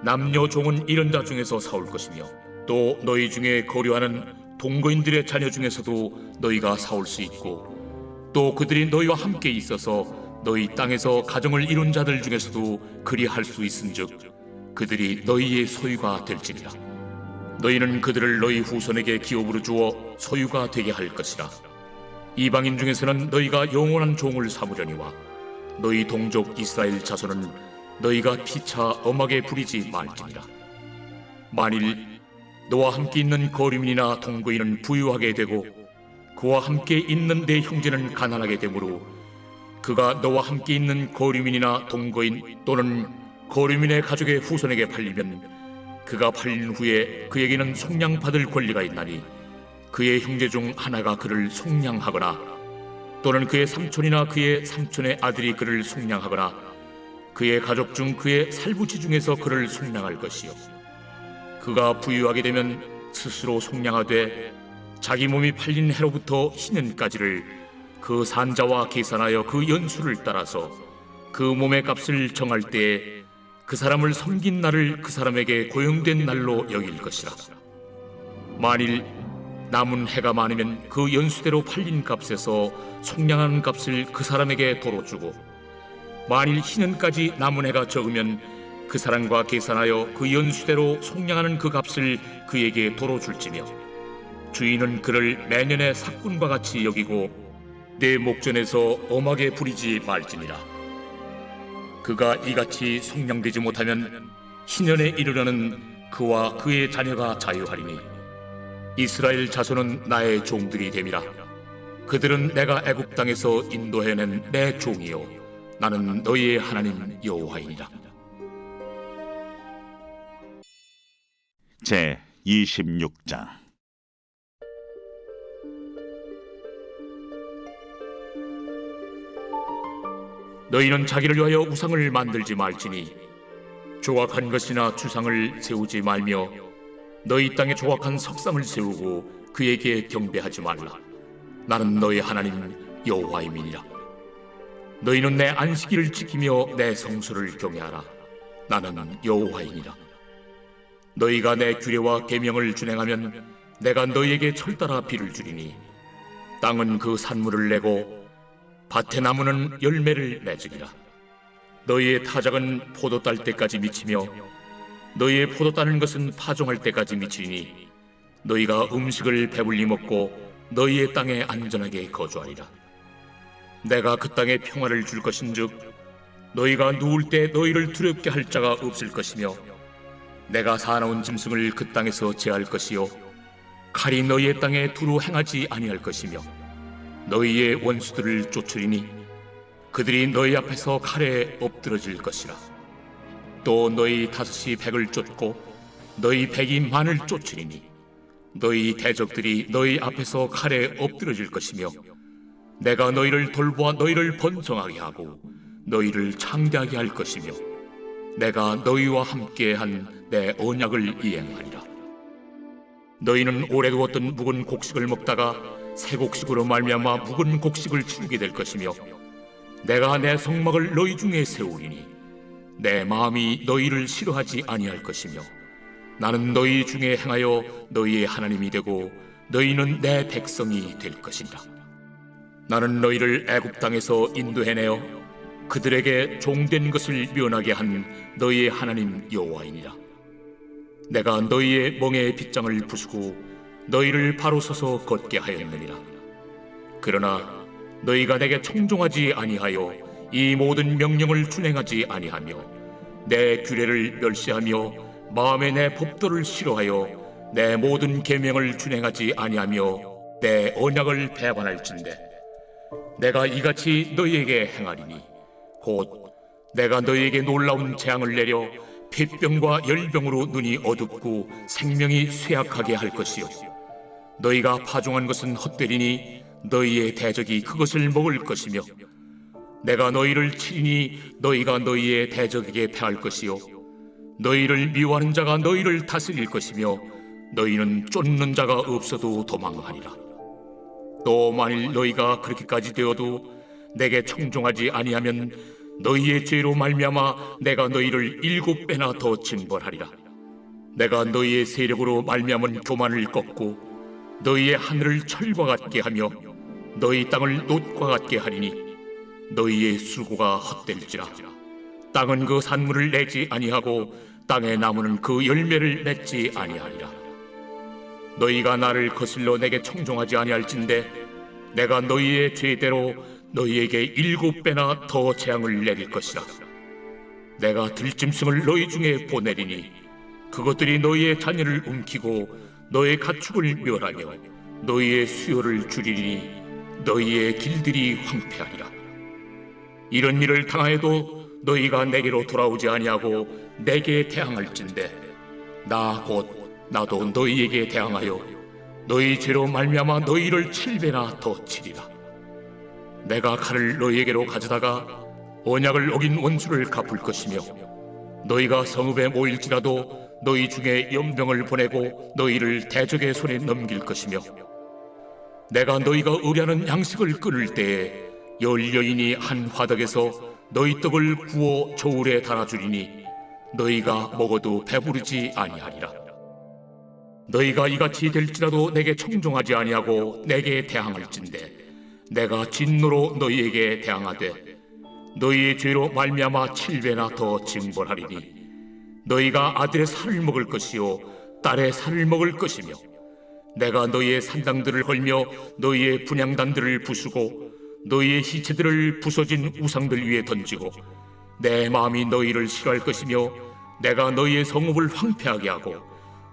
남녀 종은 이런 자 중에서 사올 것이며 또 너희 중에 거류하는 동거인들의 자녀 중에서도 너희가 사올 수 있고 또 그들이 너희와 함께 있어서 너희 땅에서 가정을 이룬 자들 중에서도 그리할 수 있은즉 그들이 너희의 소유가 될지니라. 너희는 그들을 너희 후손에게 기업으로 주어 소유가 되게 할 것이라. 이방인 중에서는 너희가 영원한 종을 삼으려니와 너희 동족 이스라엘 자손은 너희가 피차 엄하게 부리지 말지니라. 만일 너와 함께 있는 거류민이나 동거인은 부유하게 되고 그와 함께 있는 내 형제는 가난하게 되므로 그가 너와 함께 있는 거류민이나 동거인 또는 거류민의 가족의 후손에게 팔리면 그가 팔린 후에 그에게는 속량받을 권리가 있나니 그의 형제 중 하나가 그를 속량하거나 또는 그의 삼촌이나 그의 삼촌의 아들이 그를 속량하거나 그의 가족 중 그의 살부치 중에서 그를 속량할 것이요 그가 부유하게 되면 스스로 속량하되 자기 몸이 팔린 해로부터 희년까지를 그 산자와 계산하여 그 연수를 따라서 그 몸의 값을 정할 때에 그 사람을 섬긴 날을 그 사람에게 고용된 날로 여길 것이라. 만일 남은 해가 많으면 그 연수대로 팔린 값에서 속량한 값을 그 사람에게 도로 주고 만일 희년까지 남은 해가 적으면 그 사람과 계산하여 그 연수대로 속량하는 그 값을 그에게 도로 줄지며 주인은 그를 매년의 삭군과 같이 여기고 내 목전에서 엄하게 부리지 말지니라. 그가 이같이 속량되지 못하면 희년에 이르려는 그와 그의 자녀가 자유하리니 이스라엘 자손은 나의 종들이 됨이라. 그들은 내가 애굽 땅에서 인도해낸 내 종이요 나는 너희의 하나님 여호와이니라. 제 26장. 너희는 자기를 위하여 우상을 만들지 말지니 조각한 것이나 주상을 세우지 말며 너희 땅에 조각한 석상을 세우고 그에게 경배하지 말라. 나는 너희 하나님 여호와임이니라. 너희는 내 안식일을 지키며 내 성수를 경외하라. 나는 여호와이니라. 너희가 내 규례와 계명을 준행하면 내가 너희에게 철따라 비를 주리니 땅은 그 산물을 내고 밭의 나무는 열매를 맺으리라. 너희의 타작은 포도 딸 때까지 미치며 너희의 포도 따는 것은 파종할 때까지 미치리니 너희가 음식을 배불리 먹고 너희의 땅에 안전하게 거주하리라. 내가 그 땅에 평화를 줄 것인즉 너희가 누울 때 너희를 두렵게 할 자가 없을 것이며 내가 사나운 짐승을 그 땅에서 제할 것이요 칼이 너희의 땅에 두루 행하지 아니할 것이며 너희의 원수들을 쫓으리니 그들이 너희 앞에서 칼에 엎드러질 것이라. 또 너희 다섯이 백을 쫓고 너희 백이 만을 쫓으리니 너희 대적들이 너희 앞에서 칼에 엎드러질 것이며 내가 너희를 돌보아 너희를 번성하게 하고 너희를 창대하게 할 것이며 내가 너희와 함께한 내 언약을 이행하리라. 너희는 오래 두었던 묵은 곡식을 먹다가 새 곡식으로 말미암아 묵은 곡식을 치우게 될 것이며 내가 내 성막을 너희 중에 세우리니 내 마음이 너희를 싫어하지 아니할 것이며 나는 너희 중에 행하여 너희의 하나님이 되고 너희는 내 백성이 될 것이니라. 나는 너희를 애굽 땅에서 인도해내어 그들에게 종된 것을 면하게 한 너희의 하나님 여호와이니라. 내가 너희의 멍에의 빗장을 부수고 너희를 바로 서서 걷게 하였느니라. 그러나 너희가 내게 청종하지 아니하여 이 모든 명령을 준행하지 아니하며 내 규례를 멸시하며 마음에 내 법도를 싫어하여 내 모든 계명을 준행하지 아니하며 내 언약을 배반할진대 내가 이같이 너희에게 행하리니 곧 내가 너희에게 놀라운 재앙을 내려 폐병과 열병으로 눈이 어둡고 생명이 쇠약하게 할 것이요 너희가 파종한 것은 헛되리니 너희의 대적이 그것을 먹을 것이며 내가 너희를 치리니 너희가 너희의 대적에게 패할 것이요 너희를 미워하는 자가 너희를 다스릴 것이며 너희는 쫓는 자가 없어도 도망하리라. 또 만일 너희가 그렇게까지 되어도 내게 청종하지 아니하면 너희의 죄로 말미암아 내가 너희를 7배나 더 징벌하리라. 내가 너희의 세력으로 말미암은 교만을 꺾고 너희의 하늘을 철과 같게 하며 너희 땅을 놋과 같게 하리니 너희의 수고가 헛될지라. 땅은 그 산물을 내지 아니하고 땅의 나무는 그 열매를 맺지 아니하리라. 너희가 나를 거슬러 내게 청종하지 아니할진대 내가 너희의 죄대로 너희에게 7배나 더 재앙을 내릴 것이라. 내가 들짐승을 너희 중에 보내리니 그것들이 너희의 자녀를 움키고 너의 가축을 멸하며 너희의 수요를 줄이리니 너희의 길들이 황폐하리라. 이런 일을 당하여도 너희가 내게로 돌아오지 아니하고 내게 대항할진대 나 곧 나도 너희에게 대항하여 너희 죄로 말미암아 너희를 7배나 더 치리라. 내가 칼을 너희에게로 가져다가 언약을 어긴 원수를 갚을 것이며 너희가 성읍에 모일지라도 너희 중에 연병을 보내고 너희를 대적의 손에 넘길 것이며 내가 너희가 의뢰하는 양식을 끊을 때에 열 여인이 한 화덕에서 너희 떡을 구워 저울에 달아주리니 너희가 먹어도 배부르지 아니하리라. 너희가 이같이 될지라도 내게 청종하지 아니하고 내게 대항할진대 내가 진노로 너희에게 대항하되 너희의 죄로 말미암아 7배나 더 징벌하리니 너희가 아들의 살을 먹을 것이요 딸의 살을 먹을 것이며 내가 너희의 산당들을 헐며 너희의 분향단들을 부수고 너희의 시체들을 부서진 우상들 위에 던지고 내 마음이 너희를 싫어할 것이며 내가 너희의 성읍을 황폐하게 하고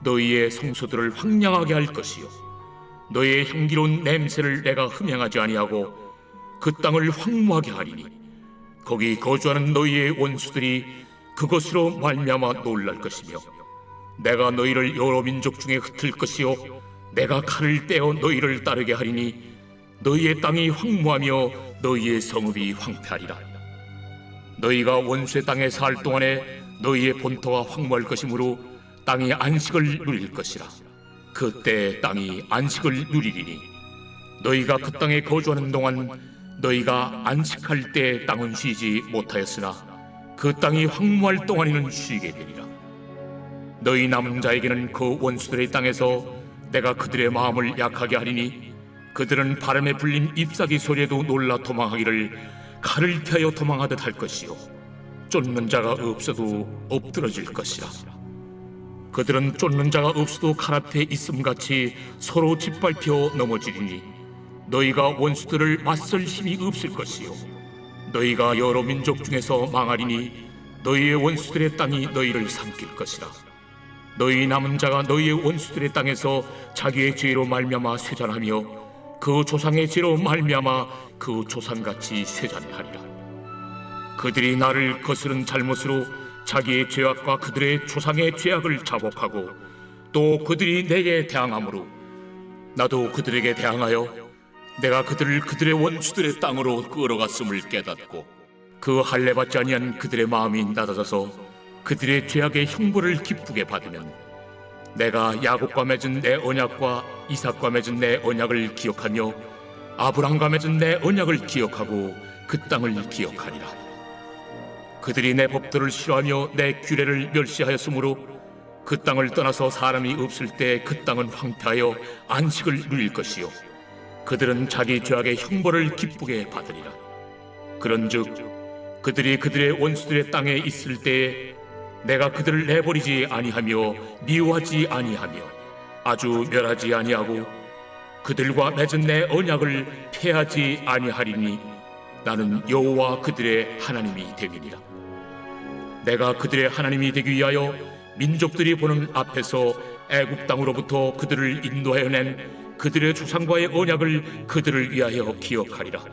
너희의 성소들을 황량하게 할 것이요 너희의 향기로운 냄새를 내가 흠향하지 아니하고 그 땅을 황무하게 하리니 거기 거주하는 너희의 원수들이 그것으로 말미암아 놀랄 것이며 내가 너희를 여러 민족 중에 흩을 것이요 내가 칼을 떼어 너희를 따르게 하리니 너희의 땅이 황무하며 너희의 성읍이 황폐하리라. 너희가 원수의 땅에 살 동안에 너희의 본토가 황무할 것이므로 땅이 안식을 누릴 것이라. 그때 땅이 안식을 누리리니 너희가 그 땅에 거주하는 동안 너희가 안식할 때 땅은 쉬지 못하였으나 그 땅이 황무할 동안에는 쉬게 되리라. 너희 남은 자에게는 그 원수들의 땅에서 내가 그들의 마음을 약하게 하리니 그들은 바람에 불린 잎사귀 소리에도 놀라 도망하기를 칼을 피하여 도망하듯 할 것이요 쫓는 자가 없어도 엎드러질 것이라. 그들은 쫓는 자가 없어도 칼 앞에 있음같이 서로 짓밟혀 넘어지리니 너희가 원수들을 맞설 힘이 없을 것이요 너희가 여러 민족 중에서 망하리니 너희의 원수들의 땅이 너희를 삼킬 것이라. 너희 남은 자가 너희의 원수들의 땅에서 자기의 죄로 말미암아 쇠잔하며 그 조상의 죄로 말미암아 그 조상같이 쇠잔하리라. 그들이 나를 거스른 잘못으로 자기의 죄악과 그들의 조상의 죄악을 자복하고 또 그들이 내게 대항하므로 나도 그들에게 대항하여 내가 그들을 그들의 원수들의 땅으로 끌어갔음을 깨닫고 그 할례 받지 아니한 그들의 마음이 낮아져서 그들의 죄악의 형벌을 기쁘게 받으면 내가 야곱과 맺은 내 언약과 이삭과 맺은 내 언약을 기억하며 아브람과 맺은 내 언약을 기억하고 그 땅을 기억하리라. 그들이 내 법도를 싫어하며 내 규례를 멸시하였으므로 그 땅을 떠나서 사람이 없을 때 그 땅은 황폐하여 안식을 누릴 것이요 그들은 자기 죄악의 형벌을 기쁘게 받으리라. 그런즉 그들이 그들의 원수들의 땅에 있을 때에 내가 그들을 내버리지 아니하며 미워하지 아니하며 아주 멸하지 아니하고 그들과 맺은 내 언약을 폐하지 아니하리니 나는 여호와 그들의 하나님이 되리니라. 내가 그들의 하나님이 되기 위하여 민족들이 보는 앞에서 애굽 땅으로부터 그들을 인도하여 낸 그들의 조상과의 언약을 그들을 위하여 기억하리라.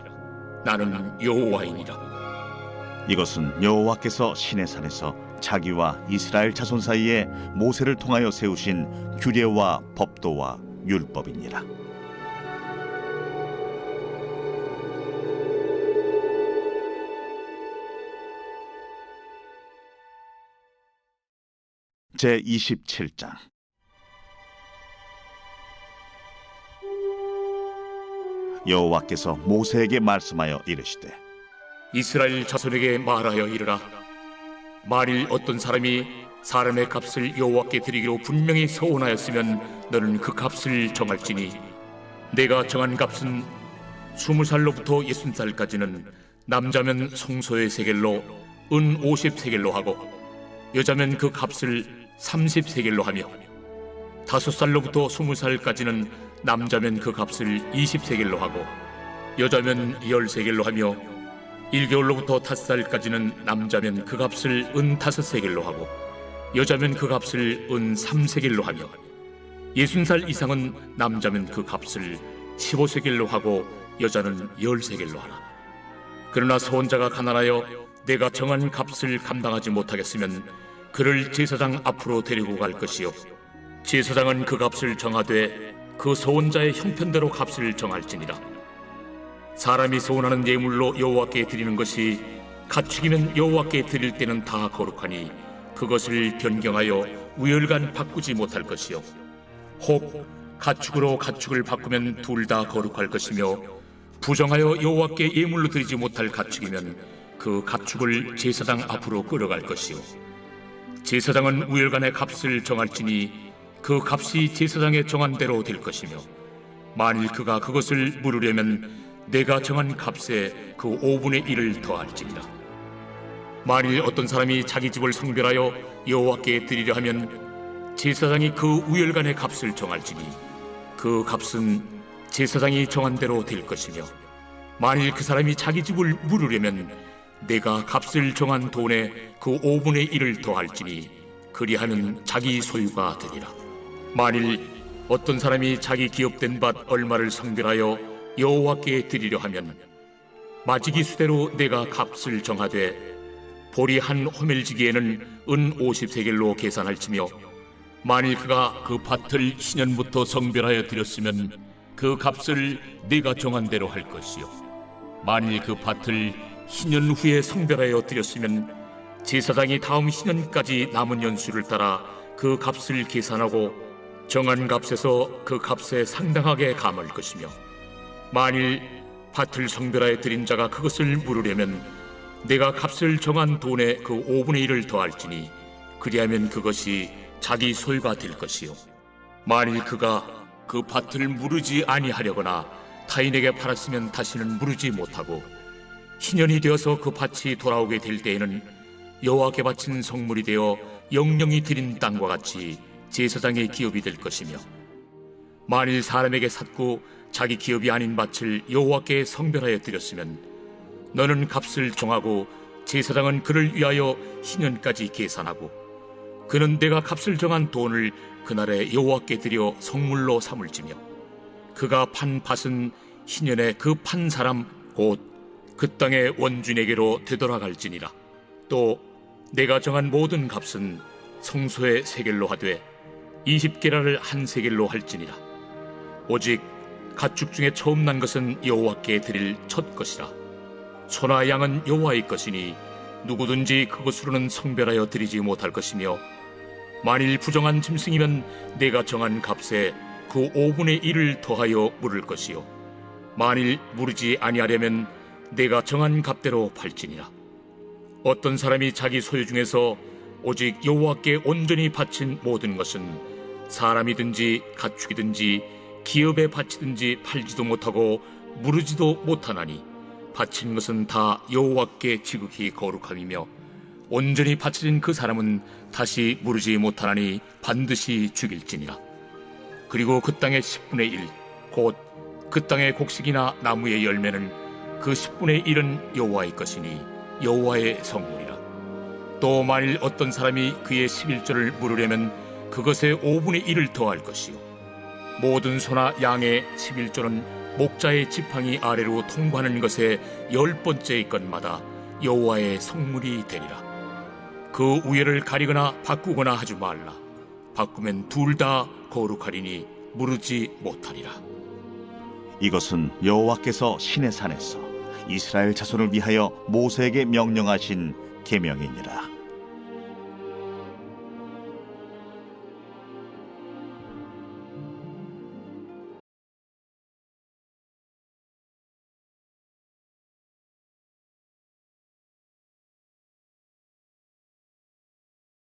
나는 여호와이니라. 이것은 여호와께서 시내산에서 자기와 이스라엘 자손 사이에 모세를 통하여 세우신 규례와 법도와 율법이니라. 제27장. 여호와께서 모세에게 말씀하여 이르시되 이스라엘 자손에게 말하여 이르라. 만일 어떤 사람이 사람의 값을 여호와께 드리기로 분명히 서원하였으면 너는 그 값을 정할지니 내가 정한 값은 20살로부터 60살까지는 남자면 성소의 세겔로 은 50세겔로 하고 여자면 그 값을 30세겔로 하며 5살로부터 20살까지는 남자면 그 값을 20세겔로 하고 여자면 10세겔로 하며 1개월로부터 5살까지는 남자면 그 값을 은 5세겔로 하고 여자면 그 값을 은 3세겔로 하며 60살 이상은 남자면 그 값을 15세겔로 하고 여자는 10세겔로 하라. 그러나 소원자가 가난하여 내가 정한 값을 감당하지 못하겠으면 그를 제사장 앞으로 데리고 갈 것이요 제사장은 그 값을 정하되 그 소원자의 형편대로 값을 정할지니라. 사람이 소원하는 예물로 여호와께 드리는 것이 가축이면 여호와께 드릴 때는 다 거룩하니 그것을 변경하여 우열간 바꾸지 못할 것이요 혹 가축으로 가축을 바꾸면 둘 다 거룩할 것이며 부정하여 여호와께 예물로 드리지 못할 가축이면 그 가축을 제사장 앞으로 끌어갈 것이요 제사장은 우열간의 값을 정할지니 그 값이 제사장의 정한 대로 될 것이며 만일 그가 그것을 물으려면 내가 정한 값에 그 5분의 1을 더할지니라. 만일 어떤 사람이 자기 집을 성별하여 여호와께 드리려 하면 제사장이 그 우열간의 값을 정할지니 그 값은 제사장이 정한 대로 될 것이며 만일 그 사람이 자기 집을 물으려면 내가 값을 정한 돈에 그 5분의 1을 더할지니 그리하면 자기 소유가 되리라. 만일 어떤 사람이 자기 기업된 밭 얼마를 성별하여 여호와께 드리려 하면 마지기 수대로 내가 값을 정하되 보리 한 호멜지기에는 은 50세겔로 계산할지며 만일 그가 그 밭을 신년부터 성별하여 드렸으면 그 값을 네가 정한 대로 할 것이요 만일 그 밭을 희년 후에 성별하여 드렸으면 제사장이 다음 희년까지 남은 연수를 따라 그 값을 계산하고 정한 값에서 그 값에 상당하게 감할 것이며 만일 밭을 성별하여 드린 자가 그것을 물으려면 내가 값을 정한 돈에 그 5분의 1을 더할지니 그리하면 그것이 자기 소유가 될 것이요 만일 그가 그 밭을 무르지 아니하려거나 타인에게 팔았으면 다시는 무르지 못하고 희년이 되어서 그 밭이 돌아오게 될 때에는 여호와께 바친 성물이 되어 영령이 드린 땅과 같이 제사장의 기업이 될 것이며 만일 사람에게 샀고 자기 기업이 아닌 밭을 여호와께 성별하여 드렸으면 너는 값을 정하고 제사장은 그를 위하여 희년까지 계산하고 그는 내가 값을 정한 돈을 그날에 여호와께 드려 성물로 삼을지며 그가 판 밭은 희년에 그 판 사람 곧 그 땅의 원주인에게로 되돌아갈지니라. 또 내가 정한 모든 값은 성소의 세겔로 하되 20게라를 한 세겔로 할지니라. 오직 가축 중에 처음 난 것은 여호와께 드릴 첫 것이라. 소나 양은 여호와의 것이니 누구든지 그것으로는 성별하여 드리지 못할 것이며, 만일 부정한 짐승이면 내가 정한 값에 그 5분의 1을 더하여 물을 것이요, 만일 무르지 아니하려면 내가 정한 값대로 팔지니라. 어떤 사람이 자기 소유 중에서 오직 여호와께 온전히 바친 모든 것은 사람이든지 가축이든지 기업에 바치든지 팔지도 못하고 무르지도 못하나니, 바친 것은 다 여호와께 지극히 거룩함이며, 온전히 바쳐진 그 사람은 다시 무르지 못하나니 반드시 죽일지니라. 그리고 그 땅의 10분의 1, 곧 그 땅의 곡식이나 나무의 열매는 그 10분의 1은 여호와의 것이니 여호와의 성물이라. 또 만일 어떤 사람이 그의 11조를 물으려면 그것의 5분의 1을 더할 것이요, 모든 소나 양의 11조는 목자의 지팡이 아래로 통과하는 것의 10번째의 것마다 여호와의 성물이 되리라. 그 우열을 가리거나 바꾸거나 하지 말라. 바꾸면 둘 다 거룩하리니 무르지 못하리라. 이것은 여호와께서 시내산에서 이스라엘 자손을 위하여 모세에게 명령하신 계명이니라.